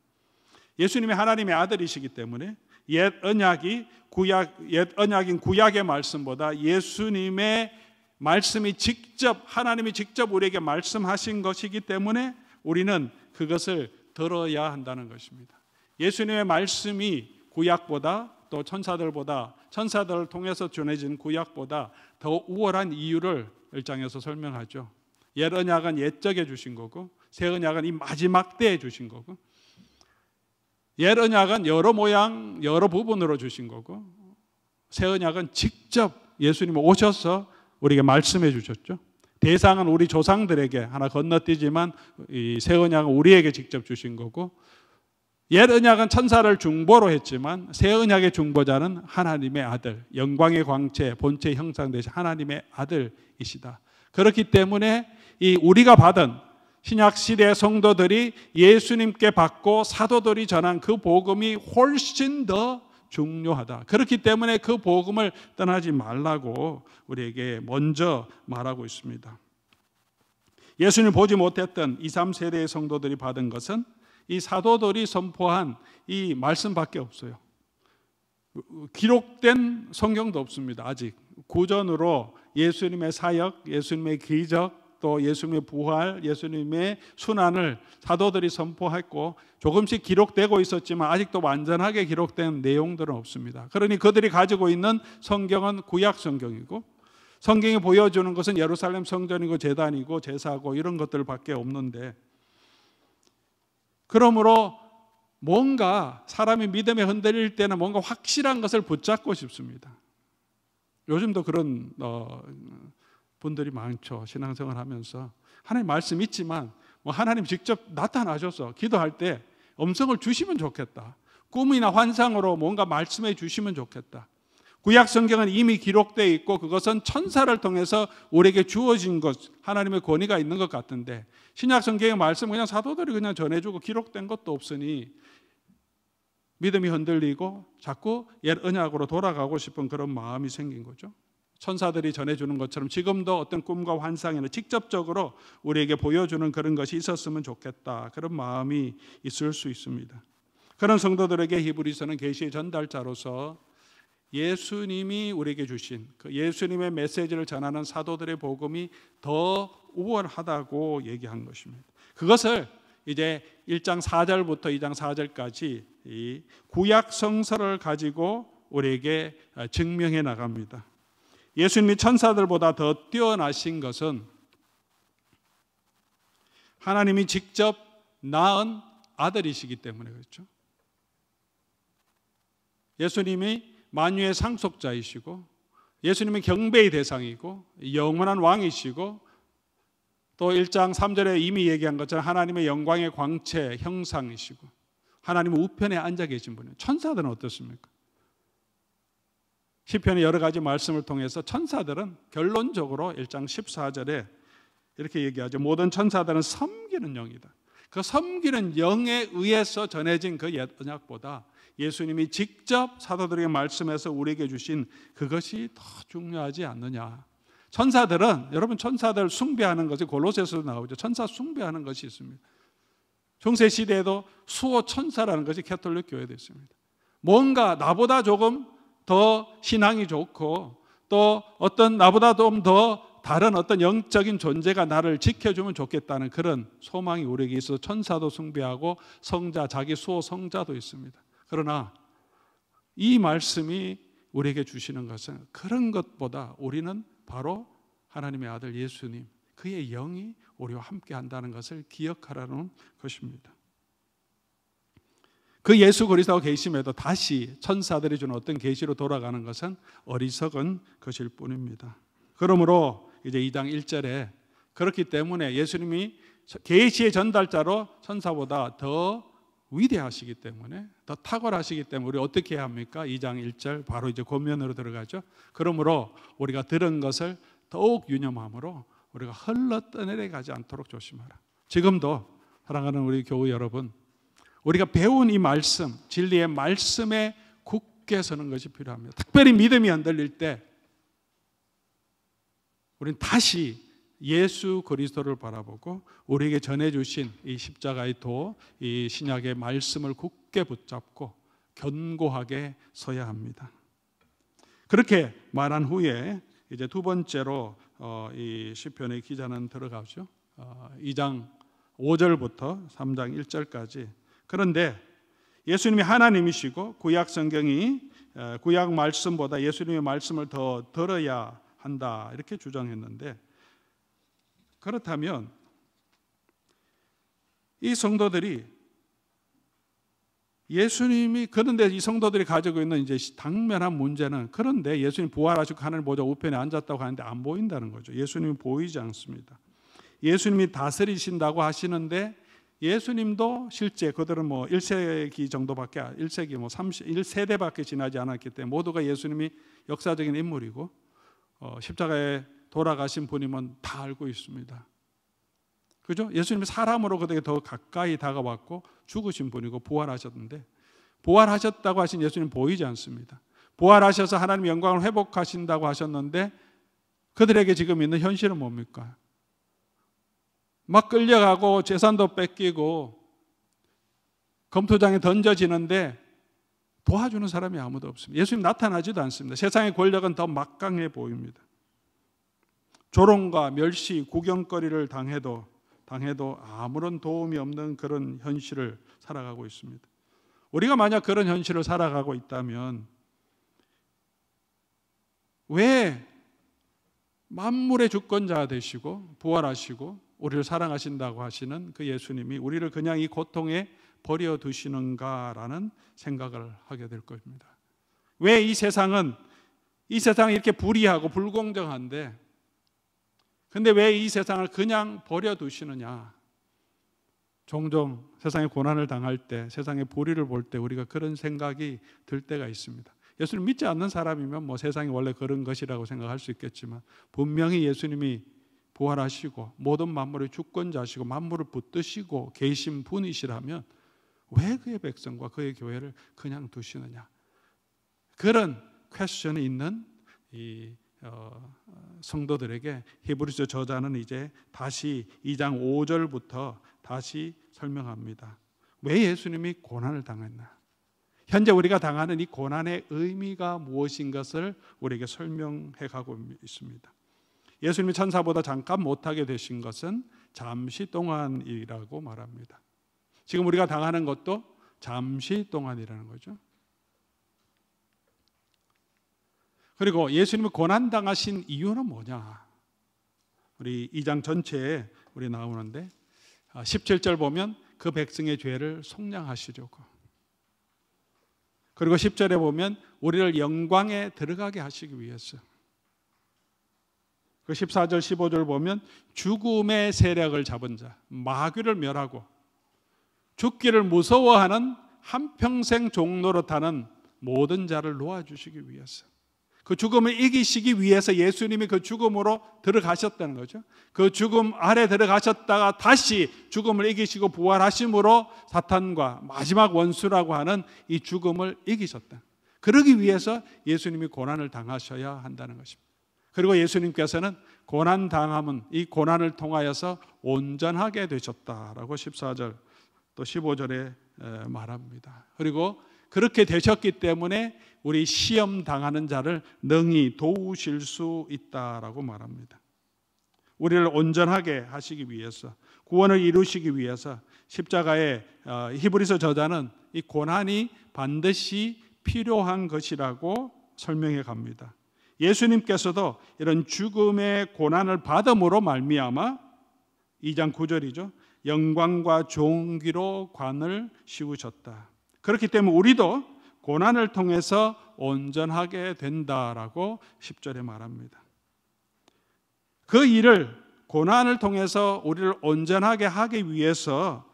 예수님이 하나님의 아들이시기 때문에 옛 언약인 구약의 말씀보다 예수님의 말씀이 하나님이 직접 우리에게 말씀하신 것이기 때문에 우리는 그것을 들어야 한다는 것입니다. 예수님의 말씀이 구약보다 또 천사들을 통해서 전해진 구약보다 더 우월한 이유를 1장에서 설명하죠. 옛 언약은 옛적에 주신 거고, 새 언약은 이 마지막 때에 주신 거고, 옛 언약은 여러 모양 여러 부분으로 주신 거고, 새 언약은 직접 예수님이 오셔서 우리에게 말씀해 주셨죠. 대상은 우리 조상들에게 하나 건너뛰지만 이 새 언약은 우리에게 직접 주신 거고, 옛 언약은 천사를 중보로 했지만 새 언약의 중보자는 하나님의 아들, 영광의 광채, 본체의 형상 되신 하나님의 아들이시다. 그렇기 때문에 이 우리가 받은 신약 시대의 성도들이 예수님께 받고 사도들이 전한 그 복음이 훨씬 더 중요하다. 그렇기 때문에 그 복음을 떠나지 말라고 우리에게 먼저 말하고 있습니다. 예수님을 보지 못했던 2, 3세대의 성도들이 받은 것은 이 사도들이 선포한 이 말씀밖에 없어요. 기록된 성경도 없습니다. 아직 구전으로 예수님의 사역, 예수님의 기적, 또 예수님의 부활, 예수님의 순환을 사도들이 선포했고 조금씩 기록되고 있었지만 아직도 완전하게 기록된 내용들은 없습니다. 그러니 그들이 가지고 있는 성경은 구약 성경이고, 성경이 보여주는 것은 예루살렘 성전이고 제단이고 제사고 이런 것들밖에 없는데, 그러므로 뭔가 사람이 믿음에 흔들릴 때는 뭔가 확실한 것을 붙잡고 싶습니다. 요즘도 그런 분들이 많죠. 신앙생활 하면서 하나님 말씀 있지만 하나님 직접 나타나셔서 기도할 때 음성을 주시면 좋겠다. 꿈이나 환상으로 뭔가 말씀해 주시면 좋겠다. 구약 성경은 이미 기록되어 있고 그것은 천사를 통해서 우리에게 주어진 것, 하나님의 권위가 있는 것 같은데, 신약 성경의 말씀은 그냥 사도들이 그냥 전해주고 기록된 것도 없으니 믿음이 흔들리고 자꾸 옛 언약으로 돌아가고 싶은 그런 마음이 생긴 거죠. 천사들이 전해주는 것처럼 지금도 어떤 꿈과 환상에는 직접적으로 우리에게 보여주는 그런 것이 있었으면 좋겠다, 그런 마음이 있을 수 있습니다. 그런 성도들에게 히브리서는 계시의 전달자로서 예수님이 우리에게 주신 그 예수님의 메시지를 전하는 사도들의 복음이 더 우월하다고 얘기한 것입니다. 그것을 이제 1장 4절부터 2장 4절까지 이 구약 성서를 가지고 우리에게 증명해 나갑니다. 예수님이 천사들보다 더 뛰어나신 것은 하나님이 직접 낳은 아들이시기 때문에 그렇죠. 예수님이 만유의 상속자이시고, 예수님이 경배의 대상이고 영원한 왕이시고, 또 1장 3절에 이미 얘기한 것처럼 하나님의 영광의 광채 형상이시고 하나님의 우편에 앉아 계신 분이에요. 천사들은 어떻습니까? 시편의 여러 가지 말씀을 통해서 천사들은 결론적으로 1장 14절에 이렇게 얘기하죠. 모든 천사들은 섬기는 영이다. 그 섬기는 영에 의해서 전해진 그 옛 언약보다 예수님이 직접 사도들에게 말씀해서 우리에게 주신 그것이 더 중요하지 않느냐. 천사들은, 여러분, 천사들 숭배하는 것이 골로새서도 나오죠. 천사 숭배하는 것이 있습니다. 중세 시대에도 수호 천사라는 것이 가톨릭 교회도 있습니다. 뭔가 나보다 조금 더 신앙이 좋고 또 어떤 나보다 좀 더 다른 어떤 영적인 존재가 나를 지켜주면 좋겠다는 그런 소망이 우리에게 있어서 천사도 숭배하고 성자, 자기 수호 성자도 있습니다. 그러나 이 말씀이 우리에게 주시는 것은 그런 것보다 우리는 바로 하나님의 아들 예수님, 그의 영이 우리와 함께 한다는 것을 기억하라는 것입니다. 그 예수 그리스도가 계심에도 다시 천사들이 주는 어떤 계시로 돌아가는 것은 어리석은 것일 뿐입니다. 그러므로 이제 2장 1절에 그렇기 때문에 예수님이 계시의 전달자로 천사보다 더 위대하시기 때문에, 더 탁월하시기 때문에 우리 어떻게 해야 합니까? 2장 1절 바로 이제 권면으로 들어가죠. 그러므로 우리가 들은 것을 더욱 유념함으로 우리가 흘러 떠내려가지 않도록 조심하라. 지금도 사랑하는 우리 교우 여러분, 우리가 배운 이 말씀, 진리의 말씀에 굳게 서는 것이 필요합니다. 특별히 믿음이 흔들릴 때 우리는 다시 예수 그리스도를 바라보고 우리에게 전해주신 이 십자가의 도, 이 신약의 말씀을 굳게 붙잡고 견고하게 서야 합니다. 그렇게 말한 후에 이제 두 번째로 이 시편의 기자는 들어가죠. 2장 5절부터 3장 1절까지. 그런데 예수님이 하나님이시고 구약 성경이 구약 말씀보다 예수님의 말씀을 더 들어야 한다 이렇게 주장했는데, 그렇다면 이 성도들이 예수님이, 그런데 이 성도들이 가지고 있는 이제 당면한 문제는, 그런데 예수님 부활하시고 하늘 보좌 우편에 앉았다고 하는데 안 보인다는 거죠. 예수님이 보이지 않습니다. 예수님이 다스리신다고 하시는데 예수님도 실제 그들은 뭐 1세기 정도밖에, 1세기 뭐 1세대밖에 지나지 않았기 때문에 모두가 예수님이 역사적인 인물이고 십자가에 돌아가신 분임은 다 알고 있습니다. 그죠? 예수님이 사람으로 그들에게 더 가까이 다가왔고 죽으신 분이고 부활하셨는데, 부활하셨다고 하신 예수님 보이지 않습니다. 부활하셔서 하나님의 영광을 회복하신다고 하셨는데 그들에게 지금 있는 현실은 뭡니까? 막 끌려가고 재산도 뺏기고 검토장에 던져지는데 도와주는 사람이 아무도 없습니다. 예수님 나타나지도 않습니다. 세상의 권력은 더 막강해 보입니다. 조롱과 멸시, 구경거리를 당해도 아무런 도움이 없는 그런 현실을 살아가고 있습니다. 우리가 만약 그런 현실을 살아가고 있다면 왜 만물의 주권자 되시고 부활하시고 우리를 사랑하신다고 하시는 그 예수님이 우리를 그냥 이 고통에 버려두시는가라는 생각을 하게 될 겁니다. 왜 이 세상이 이렇게 불의하고 불공정한데, 근데 왜 이 세상을 그냥 버려두시느냐? 종종 세상의 고난을 당할 때, 세상의 불의를 볼 때 우리가 그런 생각이 들 때가 있습니다. 예수님 믿지 않는 사람이면 뭐 세상이 원래 그런 것이라고 생각할 수 있겠지만, 분명히 예수님이 부활하시고 모든 만물의 주권자시고 만물을 붙드시고 계신 분이시라면 왜 그의 백성과 그의 교회를 그냥 두시느냐? 그런 퀘스천이 있는 이 성도들에게 히브리서 저자는 이제 다시 2장 5절부터 다시 설명합니다. 왜 예수님이 고난을 당했나? 현재 우리가 당하는 이 고난의 의미가 무엇인 것을 우리에게 설명해 가고 있습니다. 예수님이 천사보다 잠깐 못하게 되신 것은 잠시 동안이라고 말합니다. 지금 우리가 당하는 것도 잠시 동안이라는 거죠. 그리고 예수님이 고난당하신 이유는 뭐냐? 우리 2장 전체에 우리 나오는데 17절 보면 그 백성의 죄를 속량하시려고, 그리고 10절에 보면 우리를 영광에 들어가게 하시기 위해서, 그 14절 15절 보면 죽음의 세력을 잡은 자, 마귀를 멸하고 죽기를 무서워하는 한평생 종노릇하는 모든 자를 놓아주시기 위해서, 그 죽음을 이기시기 위해서 예수님이 그 죽음으로 들어가셨다는 거죠. 그 죽음 아래 들어가셨다가 다시 죽음을 이기시고 부활하심으로 사탄과 마지막 원수라고 하는 이 죽음을 이기셨다. 그러기 위해서 예수님이 고난을 당하셔야 한다는 것입니다. 그리고 예수님께서는 고난 당함은 이 고난을 통하여서 온전하게 되셨다라고 14절 또 15절에 말합니다. 그리고 그렇게 되셨기 때문에 우리 시험 당하는 자를 능히 도우실 수 있다라고 말합니다. 우리를 온전하게 하시기 위해서, 구원을 이루시기 위해서 십자가의 히브리서 저자는 이 고난이 반드시 필요한 것이라고 설명해 갑니다. 예수님께서도 이런 죽음의 고난을 받음으로 말미암아 2장 9절이죠. 영광과 존귀로 관을 씌우셨다. 그렇기 때문에 우리도 고난을 통해서 온전하게 된다라고 10절에 말합니다. 그 일을 고난을 통해서 우리를 온전하게 하기 위해서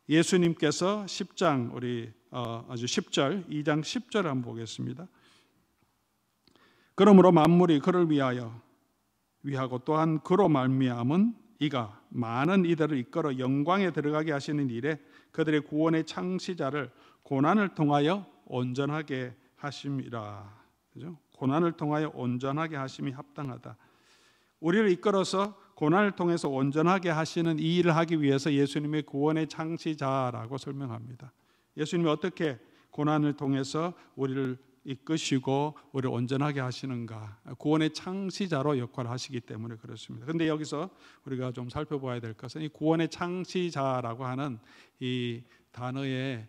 예수님께서 10장 우리 아주 10절 2장 10절 한번 보겠습니다. 그러므로 만물이 그를 위하고 또한 그로 말미암은 이가 많은 이들을 이끌어 영광에 들어가게 하시는 일에 그들의 구원의 창시자를 고난을 통하여 온전하게 하심이라. 그죠? 고난을 통하여 온전하게 하심이 합당하다. 우리를 이끌어서 고난을 통해서 온전하게 하시는 이 일을 하기 위해서 예수님의 구원의 창시자라고 설명합니다. 예수님이 어떻게 고난을 통해서 우리를 이끄시고 우리를 온전하게 하시는가? 구원의 창시자로 역할을 하시기 때문에 그렇습니다. 그런데 여기서 우리가 좀 살펴봐야 될 것은 이 구원의 창시자라고 하는 이 단어의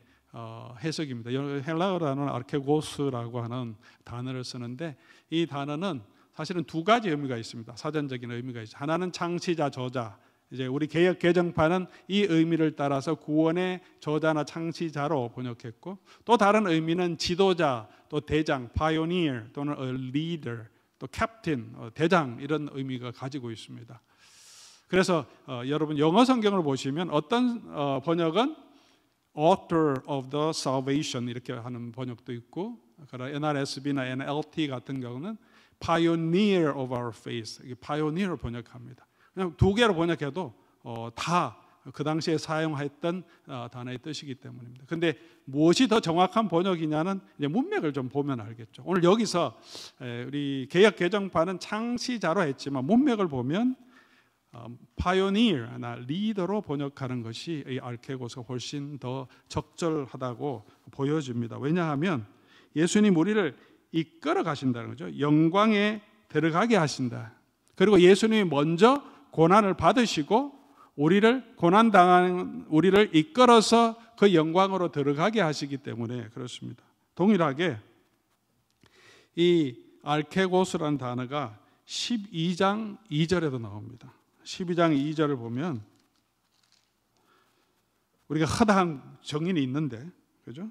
해석입니다. 헬라어로는 아르케고스라고 하는 단어를 쓰는데 이 단어는 사실은 두 가지 의미가 있습니다. 사전적인 의미가 있죠. 하나는 창시자, 저자. 이제 우리 개역 개정판은 이 의미를 따라서 구원의 저자나 창시자로 번역했고, 또 다른 의미는 지도자, 또 대장, pioneer 또는 a leader, 또 captain, 대장 이런 의미가 가지고 있습니다. 그래서 여러분 영어 성경을 보시면 어떤 번역은 author of the salvation 이렇게 하는 번역도 있고, NRSV나 NLT 같은 경우는 pioneer of our faith, pioneer를 번역합니다. 그냥 두 개로 번역해도 다 그 당시에 사용했던 단어의 뜻이기 때문입니다. 그런데 무엇이 더 정확한 번역이냐는 이제 문맥을 좀 보면 알겠죠. 오늘 여기서 우리 개역 개정판은 창시자로 했지만 문맥을 보면 pioneer나 리더로 번역하는 것이 이 알케고서 훨씬 더 적절하다고 보여집니다. 왜냐하면 예수님 우리를 이끌어 가신다는 거죠. 영광에 들어가게 하신다. 그리고 예수님이 먼저 고난을 받으시고 우리를 고난당하는 우리를 이끌어서 그 영광으로 들어가게 하시기 때문에 그렇습니다. 동일하게 이 알케고스라는 단어가 12장 2절에도 나옵니다. 12장 2절을 보면 우리가 허다한 정인이 있는데, 그죠?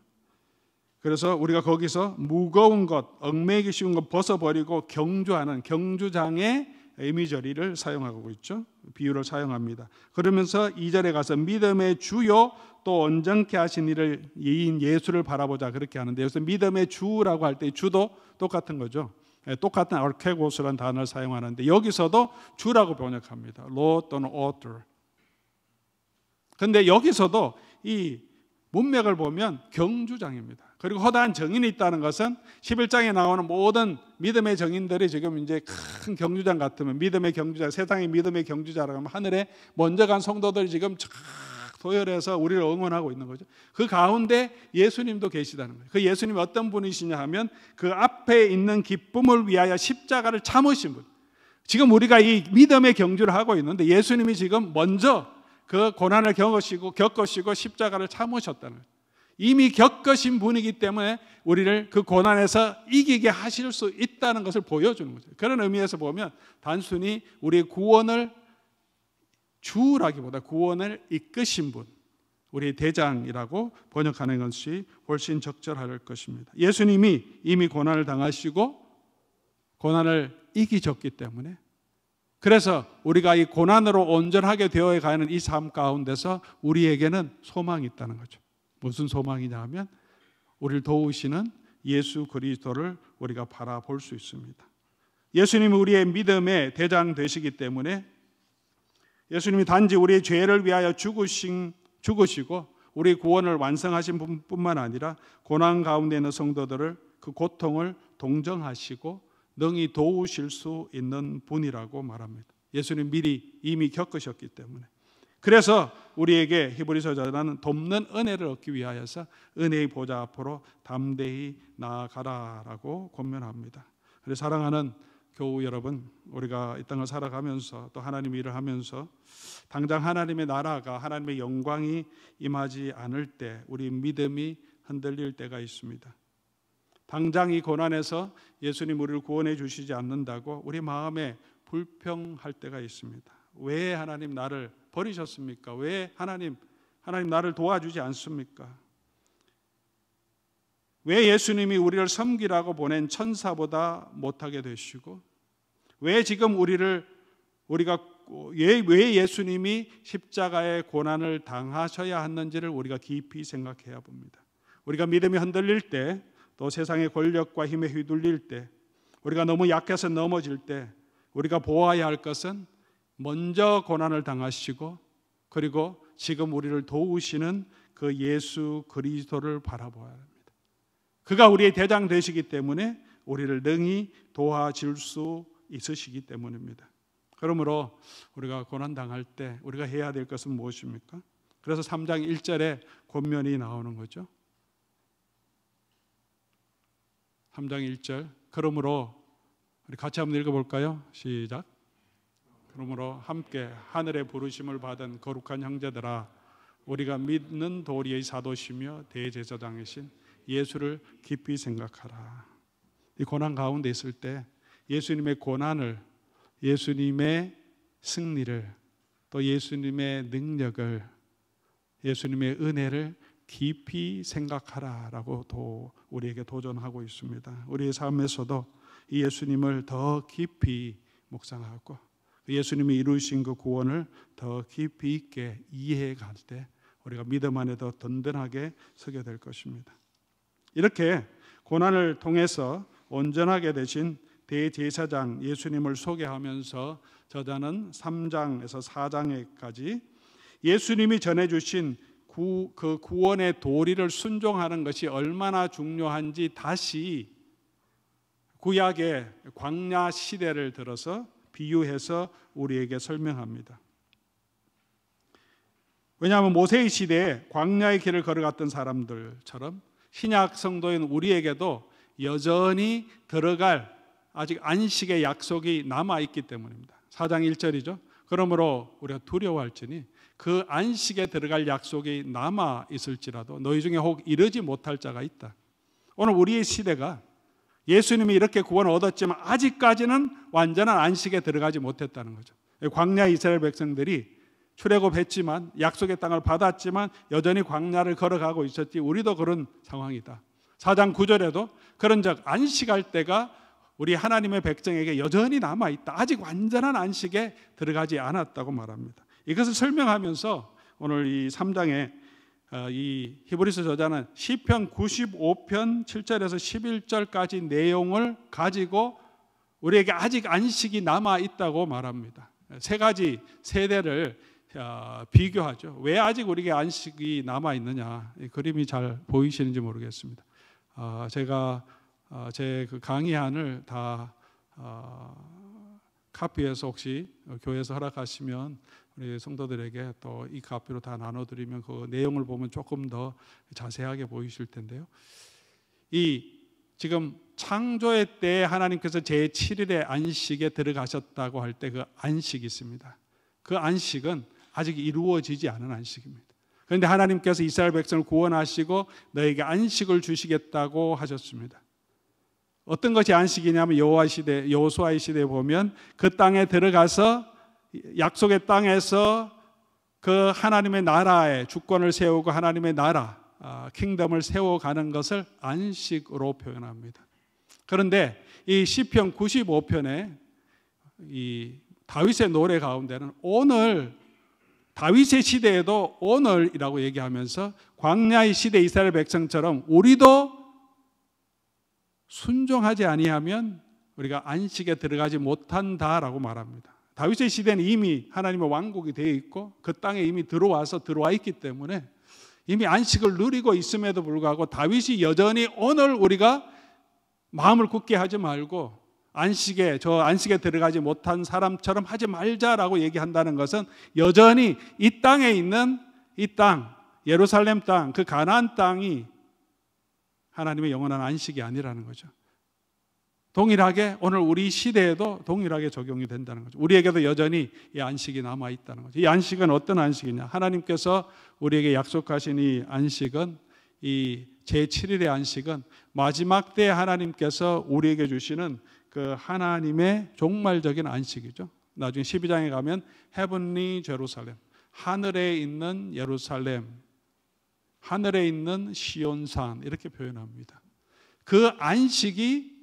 그래서 우리가 거기서 무거운 것, 얽매이기 쉬운 것 벗어버리고 경주하는 경주장의 이미저리를 사용하고 있죠. 비유를 사용합니다. 그러면서 2절에 가서 믿음의 주요 또 온전케 하신 이를 이인 예수를 바라보자 그렇게 하는데, 여기서 믿음의 주라고 할 때 주도 똑같은 거죠. 똑같은 알케고스라는 단어를 사용하는데 여기서도 주라고 번역합니다. Lord 또는 author. 그런데 여기서도 이 문맥을 보면 경주장입니다. 그리고 허다한 정인이 있다는 것은 11장에 나오는 모든 믿음의 정인들이 지금 이제 큰 경주장 같으면 믿음의 경주자, 세상의 믿음의 경주자라고 하면 하늘에 먼저 간 성도들이 지금 쫙 도열해서 우리를 응원하고 있는 거죠. 그 가운데 예수님도 계시다는 거예요. 그 예수님이 어떤 분이시냐 하면 그 앞에 있는 기쁨을 위하여 십자가를 참으신 분. 지금 우리가 이 믿음의 경주를 하고 있는데 예수님이 지금 먼저 그 고난을 겪으시고 십자가를 참으셨다는 거예요. 이미 겪으신 분이기 때문에 우리를 그 고난에서 이기게 하실 수 있다는 것을 보여주는 거죠. 그런 의미에서 보면 단순히 우리의 구원을 주라기보다 구원을 이끄신 분, 우리의 대장이라고 번역하는 것이 훨씬 적절할 것입니다. 예수님이 이미 고난을 당하시고 고난을 이기셨기 때문에, 그래서 우리가 이 고난으로 온전하게 되어 가는 이 삶 가운데서 우리에게는 소망이 있다는 거죠. 무슨 소망이냐 하면 우리를 도우시는 예수 그리스도를 우리가 바라볼 수 있습니다. 예수님이 우리의 믿음의 대장 되시기 때문에 예수님이 단지 우리의 죄를 위하여 죽으시고 우리 구원을 완성하신 분뿐만 아니라 고난 가운데 있는 성도들을 그 고통을 동정하시고 능히 도우실 수 있는 분이라고 말합니다. 예수님 미리 이미 겪으셨기 때문에. 그래서 우리에게 히브리서자는 돕는 은혜를 얻기 위하여서 은혜의 보좌 앞으로 담대히 나아가라라고 권면합니다. 그래서 사랑하는 교우 여러분, 우리가 이 땅을 살아가면서 또 하나님 일을 하면서 당장 하나님의 나라가, 하나님의 영광이 임하지 않을 때 우리 믿음이 흔들릴 때가 있습니다. 당장 이 고난에서 예수님 우리를 구원해 주시지 않는다고 우리 마음에 불평할 때가 있습니다. 왜 하나님 나를 버리셨습니까? 왜 하나님 나를 도와주지 않습니까? 왜 예수님이 우리를 섬기라고 보낸 천사보다 못하게 되시고, 왜 지금 왜 예수님이 십자가의 고난을 당하셔야 했는지를 우리가 깊이 생각해야 봅니다. 우리가 믿음이 흔들릴 때, 또 세상의 권력과 힘에 휘둘릴 때, 우리가 너무 약해서 넘어질 때 우리가 보아야 할 것은 먼저 고난을 당하시고 그리고 지금 우리를 도우시는 그 예수 그리스도를 바라보아야 합니다. 그가 우리의 대장 되시기 때문에 우리를 능히 도와줄 수 있으시기 때문입니다. 그러므로 우리가 고난 당할 때 우리가 해야 될 것은 무엇입니까? 그래서 3장 1절에 권면이 나오는 거죠. 3장 1절. 그러므로 우리 같이 한번 읽어볼까요? 시작. 그러므로 함께 하늘의 부르심을 받은 거룩한 형제들아, 우리가 믿는 도리의 사도시며 대제사장이신 예수를 깊이 생각하라. 이 고난 가운데 있을 때 예수님의 고난을, 예수님의 승리를, 또 예수님의 능력을, 예수님의 은혜를 깊이 생각하라라고 우리에게 도전하고 있습니다. 우리의 삶에서도 이 예수님을 더 깊이 묵상하고 예수님이 이루신 그 구원을 더 깊이 있게 이해해 갈 때 우리가 믿음 안에 더 든든하게 서게 될 것입니다. 이렇게 고난을 통해서 온전하게 되신 대제사장 예수님을 소개하면서 저자는 3장에서 4장에까지 예수님이 전해주신 그 구원의 도리를 순종하는 것이 얼마나 중요한지 다시 구약의 광야 시대를 들어서 비유해서 우리에게 설명합니다. 왜냐하면 모세의 시대에 광야의 길을 걸어갔던 사람들처럼 신약 성도인 우리에게도 여전히 들어갈 아직 안식의 약속이 남아있기 때문입니다. 4장 1절이죠. 그러므로 우리가 두려워할지니 그 안식에 들어갈 약속이 남아있을지라도 너희 중에 혹 이르지 못할 자가 있다. 오늘 우리의 시대가 예수님이 이렇게 구원을 얻었지만 아직까지는 완전한 안식에 들어가지 못했다는 거죠. 광야 이스라엘 백성들이 출애굽했지만 약속의 땅을 받았지만 여전히 광야를 걸어가고 있었지 우리도 그런 상황이다. 4장 9절에도 그런 적 안식할 때가 우리 하나님의 백성에게 여전히 남아있다. 아직 완전한 안식에 들어가지 않았다고 말합니다. 이것을 설명하면서 오늘 이 3장에 이 히브리서 저자는 시편 95편 7절에서 11절까지 내용을 가지고 우리에게 아직 안식이 남아있다고 말합니다. 세 가지 세대를 비교하죠. 왜 아직 우리에게 안식이 남아있느냐. 이 그림이 잘 보이시는지 모르겠습니다. 제가 제 그 강의안을 다 카피해서 혹시 교회에서 허락하시면 우리 성도들에게 또 이 카피로 다 나눠드리면 그 내용을 보면 조금 더 자세하게 보이실 텐데요. 이 지금 창조의 때에 하나님께서 제7일의 안식에 들어가셨다고 할 때 그 안식이 있습니다. 그 안식은 아직 이루어지지 않은 안식입니다. 그런데 하나님께서 이스라엘 백성을 구원하시고 너에게 안식을 주시겠다고 하셨습니다. 어떤 것이 안식이냐면 여호수아의 시대에 보면 그 땅에 들어가서 약속의 땅에서 그 하나님의 나라의 주권을 세우고 하나님의 나라, 킹덤을 세워가는 것을 안식으로 표현합니다. 그런데 이 시편 95편에 이 다윗의 노래 가운데는 오늘 다윗의 시대에도 오늘이라고 얘기하면서 광야의 시대 이스라엘 백성처럼 우리도 순종하지 아니하면 우리가 안식에 들어가지 못한다라고 말합니다. 다윗의 시대는 이미 하나님의 왕국이 되어 있고 그 땅에 이미 들어와 있기 때문에 이미 안식을 누리고 있음에도 불구하고 다윗이 여전히 오늘 우리가 마음을 굳게 하지 말고 안식에 들어가지 못한 사람처럼 하지 말자라고 얘기한다는 것은 여전히 이 땅에 있는 이 땅, 예루살렘 땅, 그 가나안 땅이 하나님의 영원한 안식이 아니라는 거죠. 동일하게 오늘 우리 시대에도 동일하게 적용이 된다는 거죠. 우리에게도 여전히 이 안식이 남아 있다는 거죠. 이 안식은 어떤 안식이냐? 하나님께서 우리에게 약속하신 이 안식은, 이 제7일의 안식은 마지막 때 하나님께서 우리에게 주시는 그 하나님의 종말적인 안식이죠. 나중에 12장에 가면 헤븐리 제루살렘, 하늘에 있는 예루살렘, 하늘에 있는 시온산, 이렇게 표현합니다. 그 안식이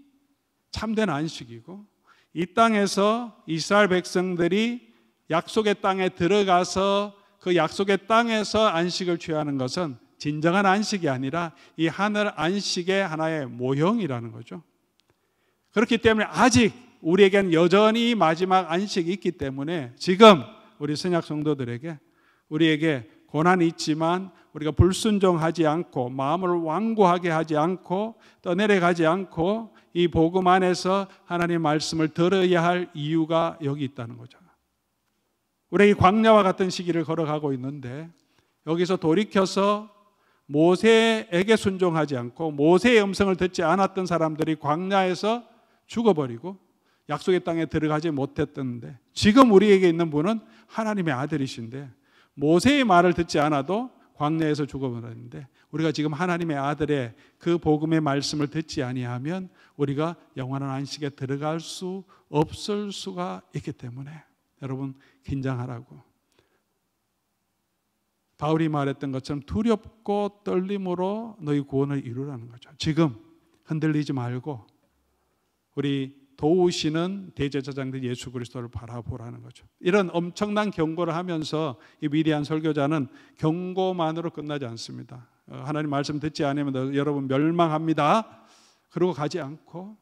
참된 안식이고, 이 땅에서 이스라엘 백성들이 약속의 땅에 들어가서 그 약속의 땅에서 안식을 취하는 것은 진정한 안식이 아니라 이 하늘 안식의 하나의 모형이라는 거죠. 그렇기 때문에 아직 우리에겐 여전히 마지막 안식이 있기 때문에 지금 우리 선약 성도들에게, 우리에게 고난이 있지만 우리가 불순종하지 않고 마음을 완고하게 하지 않고 떠내려가지 않고 이 복음 안에서 하나님의 말씀을 들어야 할 이유가 여기 있다는 거죠. 우리가 이 광야와 같은 시기를 걸어가고 있는데 여기서 돌이켜서 모세에게 순종하지 않고 모세의 음성을 듣지 않았던 사람들이 광야에서 죽어버리고 약속의 땅에 들어가지 못했던데, 지금 우리에게 있는 분은 하나님의 아들이신데 모세의 말을 듣지 않아도 광야에서 죽어버렸는데, 우리가 지금 하나님의 아들의 그 복음의 말씀을 듣지 아니하면 우리가 영원한 안식에 들어갈 수 없을 수가 있기 때문에 여러분 긴장하라고. 바울이 말했던 것처럼 두렵고 떨림으로 너희 구원을 이루라는 거죠. 지금 흔들리지 말고 우리 도우시는 대제사장들 예수 그리스도를 바라보라는 거죠. 이런 엄청난 경고를 하면서 이 위대한 설교자는 경고만으로 끝나지 않습니다. 하나님 말씀 듣지 않으면 여러분 멸망합니다. 그러고 가지 않고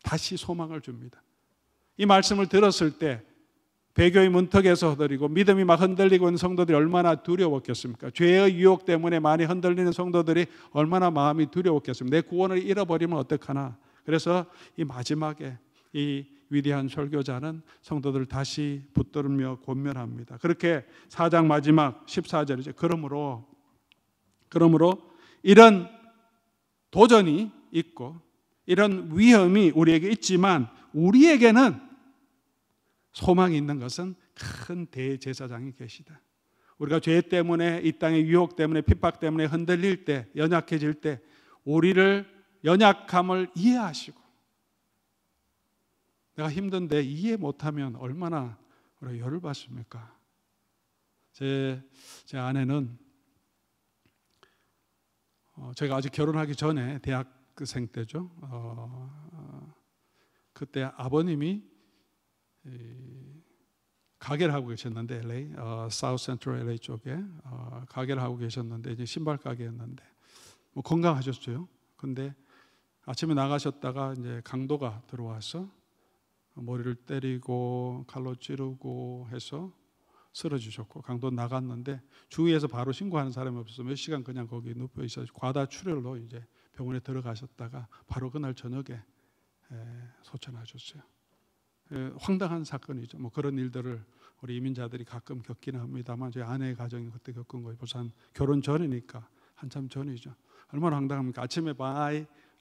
다시 소망을 줍니다. 이 말씀을 들었을 때 배교의 문턱에서 흔들리고 믿음이 막 흔들리고 있는 성도들이 얼마나 두려웠겠습니까? 죄의 유혹 때문에 많이 흔들리는 성도들이 얼마나 마음이 두려웠겠습니까? 내 구원을 잃어버리면 어떡하나. 그래서 이 마지막에 이 위대한 설교자는 성도들을 다시 붙들며 권면합니다. 그렇게 4장 마지막 14절이죠. 그러므로 이런 도전이 있고 이런 위험이 우리에게 있지만 우리에게는 소망이 있는 것은 큰 대제사장이 계시다. 우리가 죄 때문에 이 땅의 유혹 때문에 핍박 때문에 흔들릴 때, 연약해질 때 우리를 연약함을 이해하시고, 내가 힘든데 이해 못하면 얼마나 우리가 열을 받습니까? 제 아내는 제가 아직 결혼하기 전에 대학생 때죠. 그때 아버님이 가게를 하고 계셨는데 LA, 사우스 센트럴 LA 쪽에 가게를 하고 계셨는데 이제 신발 가게였는데 뭐 건강하셨어요. 근데 아침에 나가셨다가 이제 강도가 들어와서 머리를 때리고 칼로 찌르고 해서 쓰러지셨고 강도 나갔는데 주위에서 바로 신고하는 사람이 없어서 몇 시간 그냥 거기 눕혀 있어 과다출혈로 이제 병원에 들어가셨다가 바로 그날 저녁에 소천하셨어요. 황당한 사건이죠. 뭐 그런 일들을 우리 이민자들이 가끔 겪기는 합니다만 제 아내의 가정이 그때 겪은 거예요. 벌써 한 결혼 전이니까 한참 전이죠. 얼마나 황당합니까? 아침에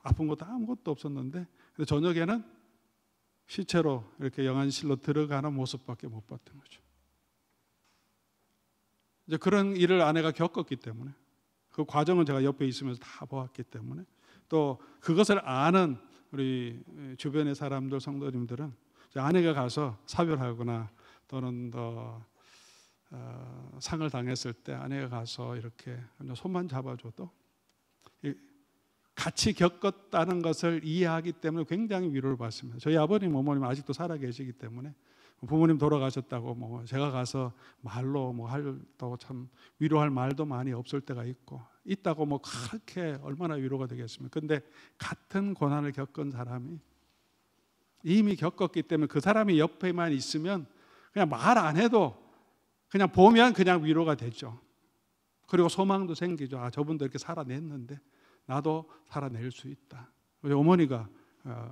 아픈 것도 아무것도 없었는데 저녁에는 시체로 이렇게 영안실로 들어가는 모습밖에 못 봤던 거죠. 이제 그런 일을 아내가 겪었기 때문에 그 과정을 제가 옆에 있으면서 다 보았기 때문에 또 그것을 아는 우리 주변의 사람들, 성도님들은 아내가 가서 사별하거나 또는 더 상을 당했을 때 아내가 가서 이렇게 손만 잡아줘도 같이 겪었다는 것을 이해하기 때문에 굉장히 위로를 받습니다. 저희 아버님, 어머님 아직도 살아 계시기 때문에 부모님 돌아가셨다고 뭐 제가 가서 말로 뭐 할도 참 위로할 말도 많이 없을 때가 있다고 뭐 그렇게 얼마나 위로가 되겠습니까? 근데 같은 고난을 겪은 사람이 이미 겪었기 때문에 그 사람이 옆에만 있으면 그냥 말 안 해도 그냥 보면 그냥 위로가 되죠. 그리고 소망도 생기죠. 아, 저분도 이렇게 살아냈는데 나도 살아낼 수 있다. 우리 어머니가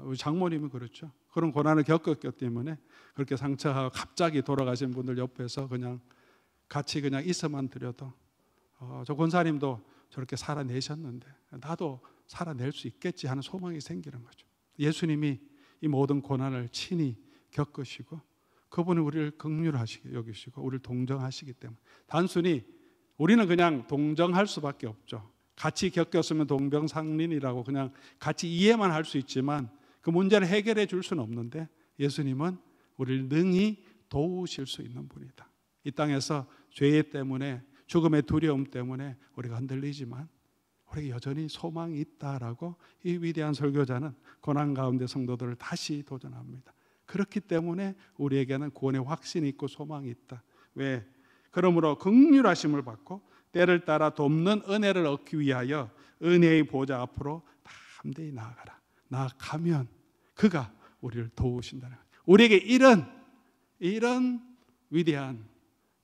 우리 장모님은 그렇죠. 그런 고난을 겪었기 때문에 그렇게 상처하고 갑자기 돌아가신 분들 옆에서 그냥 같이 그냥 있어만 드려도 저 권사님도 저렇게 살아내셨는데 나도 살아낼 수 있겠지 하는 소망이 생기는 거죠. 예수님이 이 모든 고난을 친히 겪으시고 그분이 우리를 긍휼하시게 여기시고 우리를 동정하시기 때문에 단순히 우리는 그냥 동정할 수밖에 없죠. 같이 겪었으면 동병상린이라고 그냥 같이 이해만 할 수 있지만 그 문제를 해결해 줄 수는 없는데 예수님은 우리를 능히 도우실 수 있는 분이다. 이 땅에서 죄 때문에 죽음의 두려움 때문에 우리가 흔들리지만 우리에게 여전히 소망이 있다라고 이 위대한 설교자는 고난 가운데 성도들을 다시 도전합니다. 그렇기 때문에 우리에게는 구원의 확신이 있고 소망이 있다. 왜? 그러므로 긍휼하심을 받고 때를 따라 돕는 은혜를 얻기 위하여 은혜의 보좌 앞으로 담대히 나아가라. 나아가면 그가 우리를 도우신다는 거예요. 우리에게 이런 위대한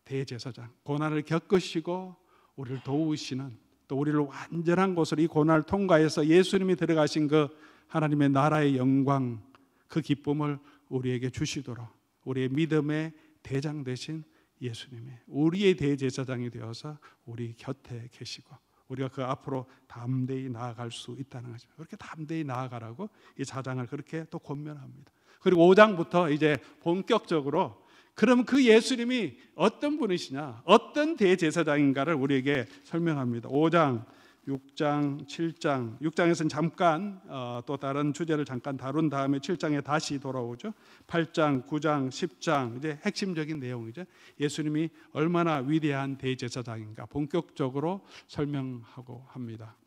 대제사장, 고난을 겪으시고 우리를 도우시는, 또 우리를 완전한 곳으로 이 고난을 통과해서 예수님이 들어가신 그 하나님의 나라의 영광, 그 기쁨을 우리에게 주시도록 우리의 믿음의 대장 되신 예수님이 우리의 대제사장이 되어서 우리 곁에 계시고 우리가 그 앞으로 담대히 나아갈 수 있다는 거죠. 그렇게 담대히 나아가라고 이 4장을 그렇게 또 권면합니다. 그리고 5장부터 이제 본격적으로 그럼 그 예수님이 어떤 분이시냐, 어떤 대제사장인가를 우리에게 설명합니다. 5장, 6장, 7장, 6장에서는 잠깐 또 다른 주제를 잠깐 다룬 다음에 7장에 다시 돌아오죠. 8장, 9장, 10장 이제 핵심적인 내용이죠. 예수님이 얼마나 위대한 대제사장인가 본격적으로 설명하고 합니다.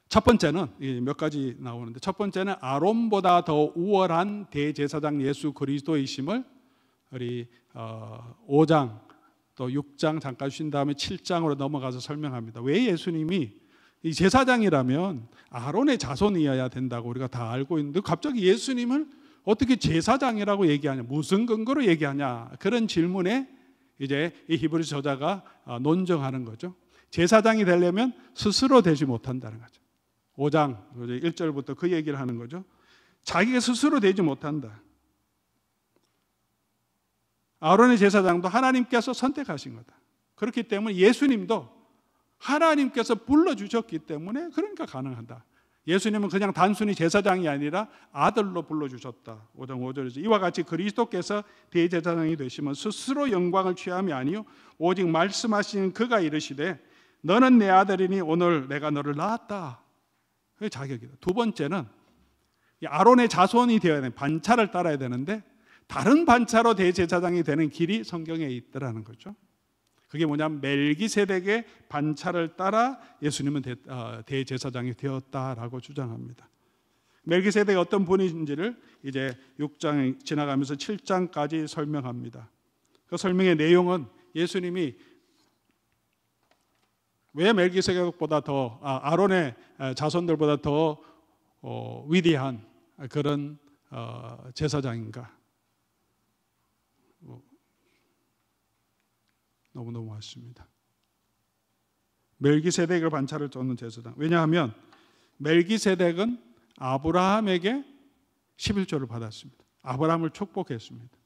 첫 번째는 몇 가지 나오는데 첫 번째는 아론보다 더 우월한 대제사장 예수 그리스도이심을 우리 5장 또 6장 잠깐 쉰 다음에 7장으로 넘어가서 설명합니다. 왜 예수님이 이 제사장이라면 아론의 자손이어야 된다고 우리가 다 알고 있는데 갑자기 예수님을 어떻게 제사장이라고 얘기하냐, 무슨 근거로 얘기하냐, 그런 질문에 이제 이 히브리서 저자가 논증하는 거죠. 제사장이 되려면 스스로 되지 못한다는 거죠. 5장 1절부터 그 얘기를 하는 거죠. 자기가 스스로 되지 못한다. 아론의 제사장도 하나님께서 선택하신 거다. 그렇기 때문에 예수님도 하나님께서 불러주셨기 때문에 그러니까 가능하다. 예수님은 그냥 단순히 제사장이 아니라 아들로 불러주셨다. 5장 5절에서 이와 같이 그리스도께서 대제사장이 되시면 스스로 영광을 취함이 아니요 오직 말씀하신 그가 이르시되 너는 내 아들이니 오늘 내가 너를 낳았다. 그게 자격이다. 두 번째는 아론의 자손이 되어야 되는 반차를 따라야 되는데 다른 반차로 대제사장이 되는 길이 성경에 있더라는 거죠. 그게 뭐냐면 멜기세덱의 반차를 따라 예수님은 대제사장이 되었다라고 주장합니다. 멜기세덱이 어떤 분인지를 이제 6장 지나가면서 7장까지 설명합니다. 그 설명의 내용은 예수님이 왜 멜기세덱보다 더 아론의 자손들보다 더 위대한 그런 제사장인가? 너무너무 맞습니다. 멜기세덱을 반차를 쫓는 제사장. 왜냐하면 멜기세덱은 아브라함에게 11조를 받았습니다. 아브라함을 축복했습니다.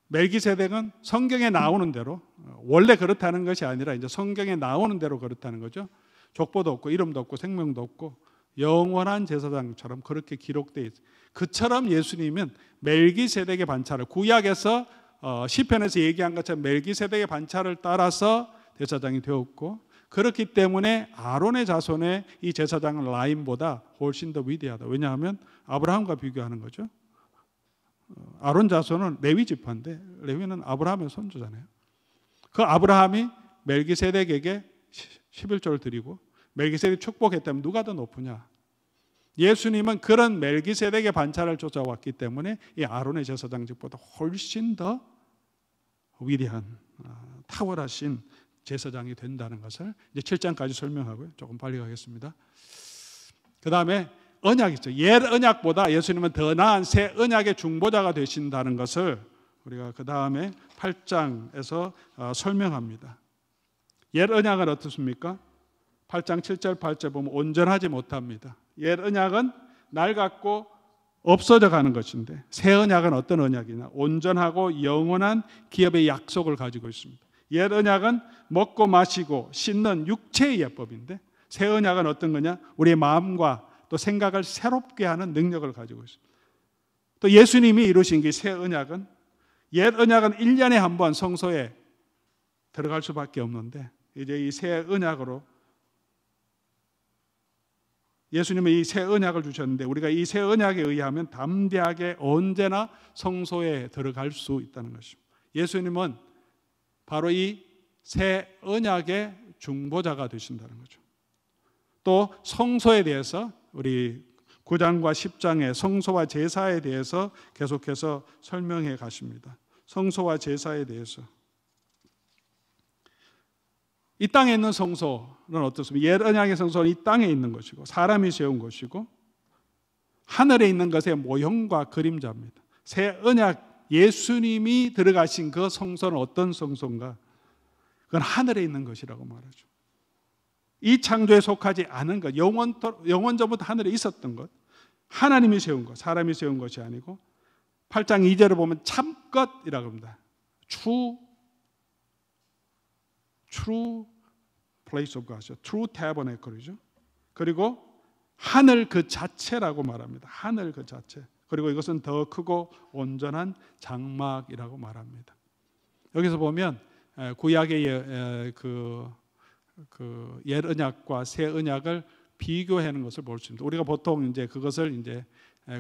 멜기세덱은 성경에 나오는 대로, 원래 그렇다는 것이 아니라 이제 성경에 나오는 대로 그렇다는 거죠. 족보도 없고 이름도 없고 생명도 없고 영원한 제사장처럼 그렇게 기록되어 있어요. 그처럼 예수님은 멜기세덱의 반차를 구약에서 시편에서 얘기한 것처럼 멜기세덱의 반차를 따라서 제사장이 되었고 그렇기 때문에 아론의 자손의 이 제사장 라인보다 훨씬 더 위대하다. 왜냐하면 아브라함과 비교하는 거죠. 아론 자손은 레위 지파인데 레위는 아브라함의 손주잖아요. 그 아브라함이 멜기세덱에게 11조를 드리고 멜기세덱이 축복했다면 누가 더 높으냐? 예수님은 그런 멜기세덱의 반차를 쫓아왔기 때문에 이 아론의 제사장직보다 훨씬 더 위대한 탁월하신 제사장이 된다는 것을 이제 7장까지 설명하고요. 조금 빨리 가겠습니다. 그 다음에 언약 있죠. 옛 언약보다 예수님은 더 나은 새 언약의 중보자가 되신다는 것을 우리가 그 다음에 8장에서 설명합니다. 옛 언약은 어떻습니까? 8장 7절 8절 보면 온전하지 못합니다. 옛 언약은 낡았고 없어져 가는 것인데, 새 언약은 어떤 언약이냐? 온전하고 영원한 기업의 약속을 가지고 있습니다. 옛 언약은 먹고 마시고 씻는 육체의 예법인데, 새 언약은 어떤 거냐? 우리의 마음과 또 생각을 새롭게 하는 능력을 가지고 있습니다. 또 예수님이 이루신 그 새 언약은, 옛 언약은 1년에 한 번 성소에 들어갈 수밖에 없는데, 이제 이 새 언약으로 예수님은 이 새 언약을 주셨는데, 우리가 이 새 언약에 의하면 담대하게 언제나 성소에 들어갈 수 있다는 것입니다. 예수님은 바로 이 새 언약의 중보자가 되신다는 거죠. 또 성소에 대해서 우리 9장과 10장의 성소와 제사에 대해서 계속해서 설명해 가십니다. 성소와 제사에 대해서, 이 땅에 있는 성소는 어떻습니까? 옛 언약의 성소는 이 땅에 있는 것이고 사람이 세운 것이고 하늘에 있는 것의 모형과 그림자입니다. 새 언약, 예수님이 들어가신 그 성소는 어떤 성소인가? 그건 하늘에 있는 것이라고 말하죠. 이 창조에 속하지 않은 것, 영원전부터 하늘에 있었던 것, 하나님이 세운 것, 사람이 세운 것이 아니고, 8장 2절을 보면 참것이라고 합니다. True place of God, true tabernacle이죠. 그리고 하늘 그 자체라고 말합니다. 하늘 그 자체. 그리고 이것은 더 크고 온전한 장막이라고 말합니다. 여기서 보면 구약의 옛 언약과 새 언약을 비교하는 것을 볼 수 있습니다. 우리가 보통 이제 그것을 이제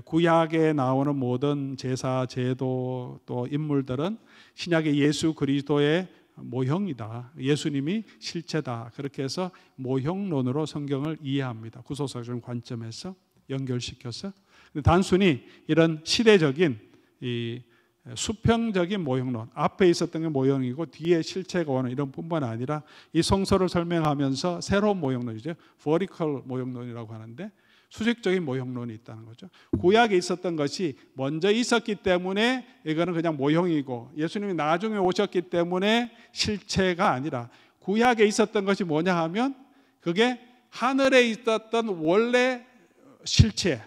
구약에 나오는 모든 제사, 제도 또 인물들은 신약의 예수 그리스도의 모형이다. 예수님이 실체다. 그렇게 해서 모형론으로 성경을 이해합니다. 구속사적인 관점에서 연결시켜서. 단순히 이런 시대적인 이 수평적인 모형론, 앞에 있었던 게 모형이고 뒤에 실체가 오는 이런 뿐만 아니라 이 성서를 설명하면서 새로운 모형론이죠. vertical 모형론이라고 하는데 수직적인 모형론이 있다는 거죠. 구약에 있었던 것이 먼저 있었기 때문에 이거는 그냥 모형이고, 예수님이 나중에 오셨기 때문에 실체가 아니라, 구약에 있었던 것이 뭐냐 하면 그게 하늘에 있었던 원래 실체,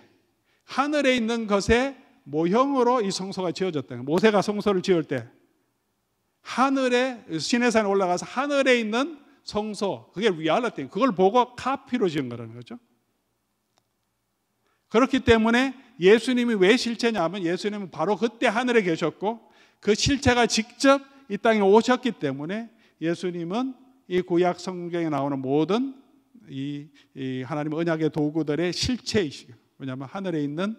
하늘에 있는 것의 모형으로 이 성소가 지어졌다는 거예요. 모세가 성소를 지을 때 하늘에, 시내산에 올라가서 하늘에 있는 성소, 그게 리얼리티, 그걸 보고 카피로 지은 거라는 거죠. 그렇기 때문에 예수님이 왜 실체냐면, 예수님은 바로 그때 하늘에 계셨고 그 실체가 직접 이 땅에 오셨기 때문에 예수님은 이 구약 성경에 나오는 모든 이 하나님의 언약의 도구들의 실체이시고, 왜냐하면 하늘에 있는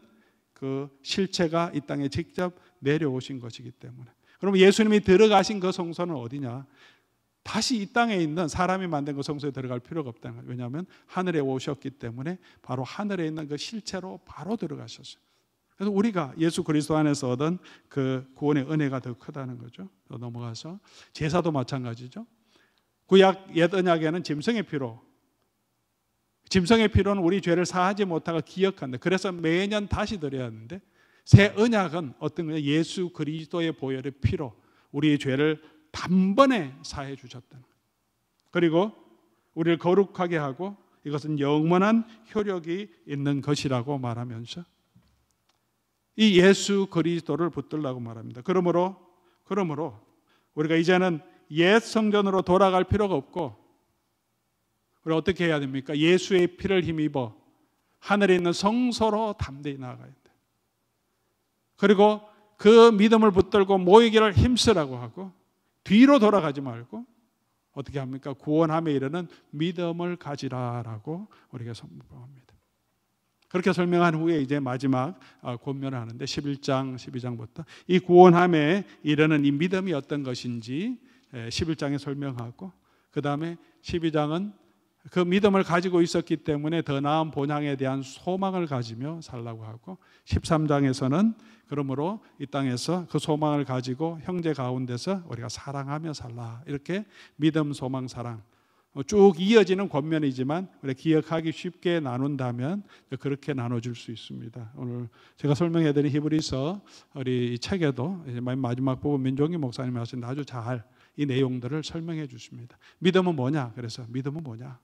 그 실체가 이 땅에 직접 내려오신 것이기 때문에. 그럼 예수님이 들어가신 그 성소는 어디냐? 다시 이 땅에 있는 사람이 만든 그 성소에 들어갈 필요가 없다는 거예요. 왜냐하면 하늘에 오셨기 때문에 바로 하늘에 있는 그 실체로 바로 들어가셨어요. 그래서 우리가 예수 그리스도 안에서 얻은 그 구원의 은혜가 더 크다는 거죠. 또 넘어가서 제사도 마찬가지죠. 구약 옛 언약에는 짐승의 피로, 짐승의 피로는 우리 죄를 사하지 못하고 기억한다. 그래서 매년 다시 드려야 하는데, 새 언약은 어떤 거냐? 예수 그리스도의 보혈의 피로 우리의 죄를 단번에 사해 주셨다는 거예요. 그리고 우리를 거룩하게 하고 이것은 영원한 효력이 있는 것이라고 말하면서 이 예수 그리스도를 붙들라고 말합니다. 그러므로 우리가 이제는 옛 성전으로 돌아갈 필요가 없고, 우리가 어떻게 해야 됩니까? 예수의 피를 힘입어 하늘에 있는 성소로 담대히 나아가야 돼. 그리고 그 믿음을 붙들고 모이기를 힘쓰라고 하고, 뒤로 돌아가지 말고 어떻게 합니까? 구원함에 이르는 믿음을 가지라라고 우리가 선포합니다. 그렇게 설명한 후에 이제 마지막 권면을 하는데, 11장, 12장부터 이 구원함에 이르는 이 믿음이 어떤 것인지 11장에 설명하고, 그 다음에 12장은 그 믿음을 가지고 있었기 때문에 더 나은 본향에 대한 소망을 가지며 살라고 하고, 13장에서는 그러므로 이 땅에서 그 소망을 가지고 형제 가운데서 우리가 사랑하며 살라, 이렇게 믿음, 소망, 사랑 쭉 이어지는 권면이지만 우리가 기억하기 쉽게 나눈다면 그렇게 나눠줄 수 있습니다. 오늘 제가 설명해드린 히브리서 우리 이 책에도 마지막 부분 민종기 목사님이 하신 아주 잘 이 내용들을 설명해 주십니다. 믿음은 뭐냐? 그래서 믿음은 뭐냐?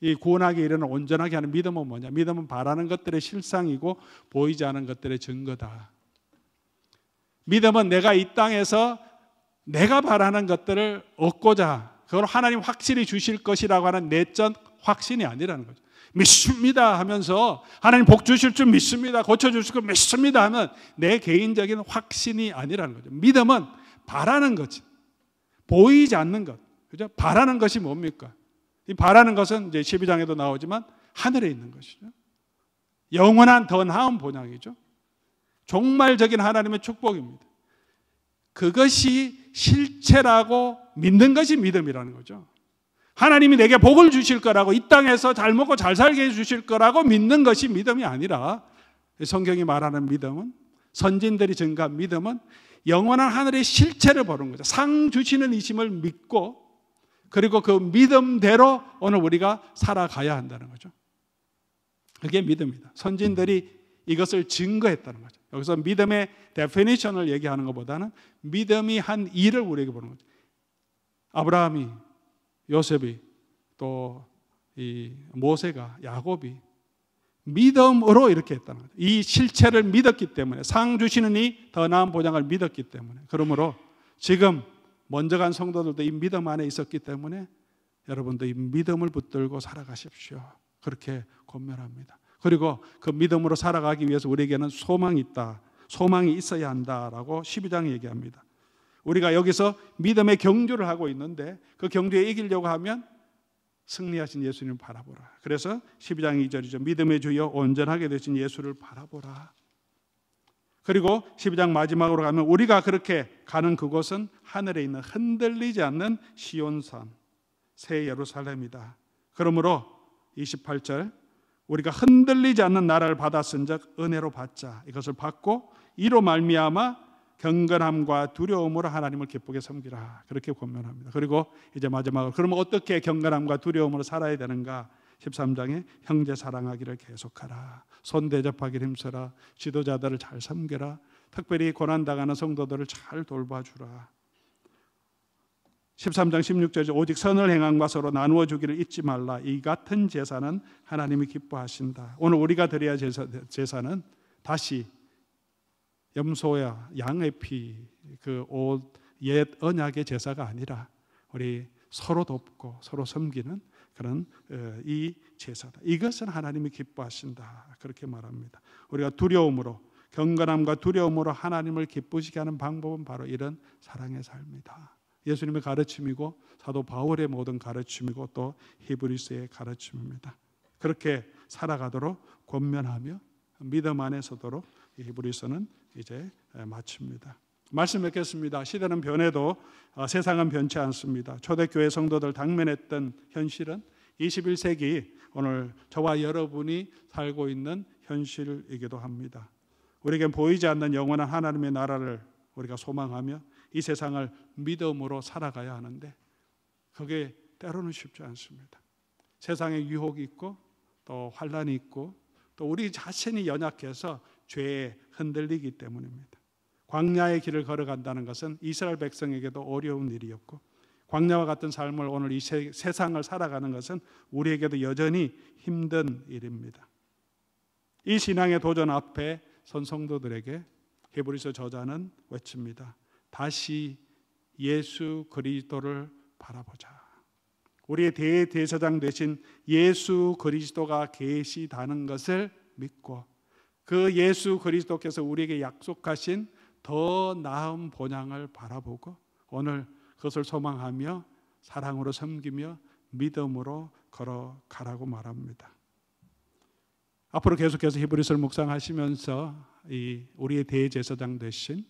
이 구원하기 이르는 온전하게 하는 믿음은 뭐냐? 믿음은 바라는 것들의 실상이고 보이지 않은 것들의 증거다. 믿음은 내가 이 땅에서 내가 바라는 것들을 얻고자 그걸 하나님 확실히 주실 것이라고 하는 내적 확신이 아니라는 거죠. 믿습니다 하면서 하나님 복 주실 줄 믿습니다, 고쳐주실 줄 믿습니다 하면 내 개인적인 확신이 아니라는 거죠. 믿음은 바라는 거지, 보이지 않는 것. 그죠? 바라는 것이 뭡니까? 이 바라는 것은 이제 12장에도 나오지만 하늘에 있는 것이죠. 영원한 더 나은 본향이죠. 종말적인 하나님의 축복입니다. 그것이 실체라고 믿는 것이 믿음이라는 거죠. 하나님이 내게 복을 주실 거라고, 이 땅에서 잘 먹고 잘 살게 해주실 거라고 믿는 것이 믿음이 아니라, 성경이 말하는 믿음은, 선진들이 증가한 믿음은 영원한 하늘의 실체를 보는 거죠. 상 주시는 이심을 믿고, 그리고 그 믿음대로 오늘 우리가 살아가야 한다는 거죠. 그게 믿음입니다. 선진들이 이것을 증거했다는 거죠. 여기서 믿음의 데피니션을 얘기하는 것보다는 믿음이 한 일을 우리에게 보는 거죠. 아브라함이, 요셉이, 또 이 모세가, 야곱이 믿음으로 이렇게 했다는 거죠. 이 실체를 믿었기 때문에, 상 주시는 이 더 나은 보장을 믿었기 때문에, 그러므로 지금 먼저 간 성도들도 이 믿음 안에 있었기 때문에 여러분도 이 믿음을 붙들고 살아가십시오. 그렇게 권면합니다. 그리고 그 믿음으로 살아가기 위해서 우리에게는 소망이 있다, 소망이 있어야 한다라고 12장에 얘기합니다. 우리가 여기서 믿음의 경주를 하고 있는데 그 경주에 이기려고 하면 승리하신 예수님을 바라보라. 그래서 12장 2절이죠. 믿음의 주여 온전하게 되신 예수를 바라보라. 그리고 12장 마지막으로 가면 우리가 그렇게 가는 그곳은 하늘에 있는 흔들리지 않는 시온산 새 예루살렘이다. 그러므로 28절 우리가 흔들리지 않는 나라를 받았은즉 은혜로 받자. 이것을 받고 이로 말미암아 경건함과 두려움으로 하나님을 기쁘게 섬기라. 그렇게 권면합니다. 그리고 이제 마지막으로 그러면 어떻게 경건함과 두려움으로 살아야 되는가? 13장에 형제 사랑하기를 계속하라. 손 대접하기를 힘써라. 지도자들을 잘 섬겨라. 특별히 고난당하는 성도들을 잘 돌봐주라. 13장 16절에 오직 선을 행함과 서로 나누어 주기를 잊지 말라. 이 같은 제사는 하나님이 기뻐하신다. 오늘 우리가 드려야 제사는 다시 염소야 양의 피, 그 옷, 옛 언약의 제사가 아니라 우리 서로 돕고 서로 섬기는 그런 이 제사다. 이것은 하나님이 기뻐하신다. 그렇게 말합니다. 우리가 두려움으로, 경건함과 두려움으로 하나님을 기쁘시게 하는 방법은 바로 이런 사랑의 삶이다. 예수님의 가르침이고 사도 바울의 모든 가르침이고 또 히브리서의 가르침입니다. 그렇게 살아가도록 권면하며 믿음 안에 서도록 히브리서는 이제 마칩니다. 말씀 맺겠습니다. 시대는 변해도 세상은 변치 않습니다. 초대교회 성도들 당면했던 현실은 21세기 오늘 저와 여러분이 살고 있는 현실이기도 합니다. 우리에겐 보이지 않는 영원한 하나님의 나라를 우리가 소망하며 이 세상을 믿음으로 살아가야 하는데 그게 때로는 쉽지 않습니다. 세상에 유혹이 있고 또 환란이 있고 또 우리 자신이 연약해서 죄에 흔들리기 때문입니다. 광야의 길을 걸어간다는 것은 이스라엘 백성에게도 어려운 일이었고 광야와 같은 삶을 오늘 이 세상을 살아가는 것은 우리에게도 여전히 힘든 일입니다. 이 신앙의 도전 앞에 선 성도들에게 히브리서 저자는 외칩니다. 다시 예수 그리스도를 바라보자. 우리의 대제사장 되신 예수 그리스도가 계시다는 것을 믿고 그 예수 그리스도께서 우리에게 약속하신 더 나은 본향을 바라보고 오늘 그것을 소망하며 사랑으로 섬기며 믿음으로 걸어가라고 말합니다. 앞으로 계속해서 히브리서를 묵상하시면서 우리의 대제사장 되신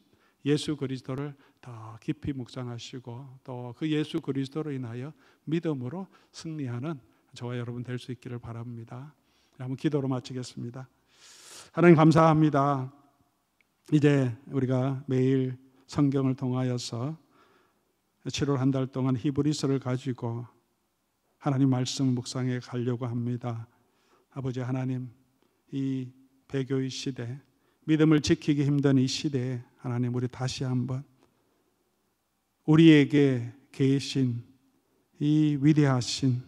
예수 그리스도를 더 깊이 묵상하시고 또 그 예수 그리스도로 인하여 믿음으로 승리하는 저와 여러분 될 수 있기를 바랍니다. 한번 기도로 마치겠습니다. 하나님 감사합니다. 이제 우리가 매일 성경을 통하여서 7월 한 달 동안 히브리서를 가지고 하나님 말씀 묵상해 가려고 합니다. 아버지 하나님, 이 배교의 시대, 믿음을 지키기 힘든 이 시대에 하나님 우리 다시 한번 우리에게 계신 이 위대하신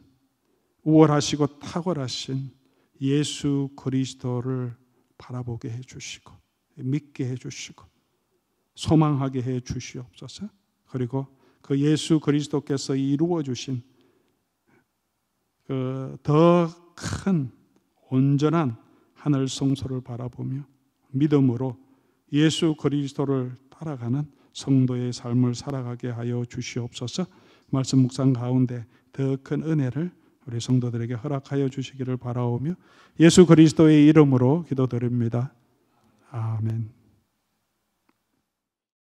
우월하시고 탁월하신 예수 그리스도를 바라보게 해주시고 믿게 해주시고 소망하게 해주시옵소서. 그리고 그 예수 그리스도께서 이루어 주신 그 더 큰 온전한 하늘 성소를 바라보며 믿음으로 예수 그리스도를 따라가는 성도의 삶을 살아가게 하여 주시옵소서. 말씀 묵상 가운데 더 큰 은혜를 우리 성도들에게 허락하여 주시기를 바라오며 예수 그리스도의 이름으로 기도드립니다. 아멘.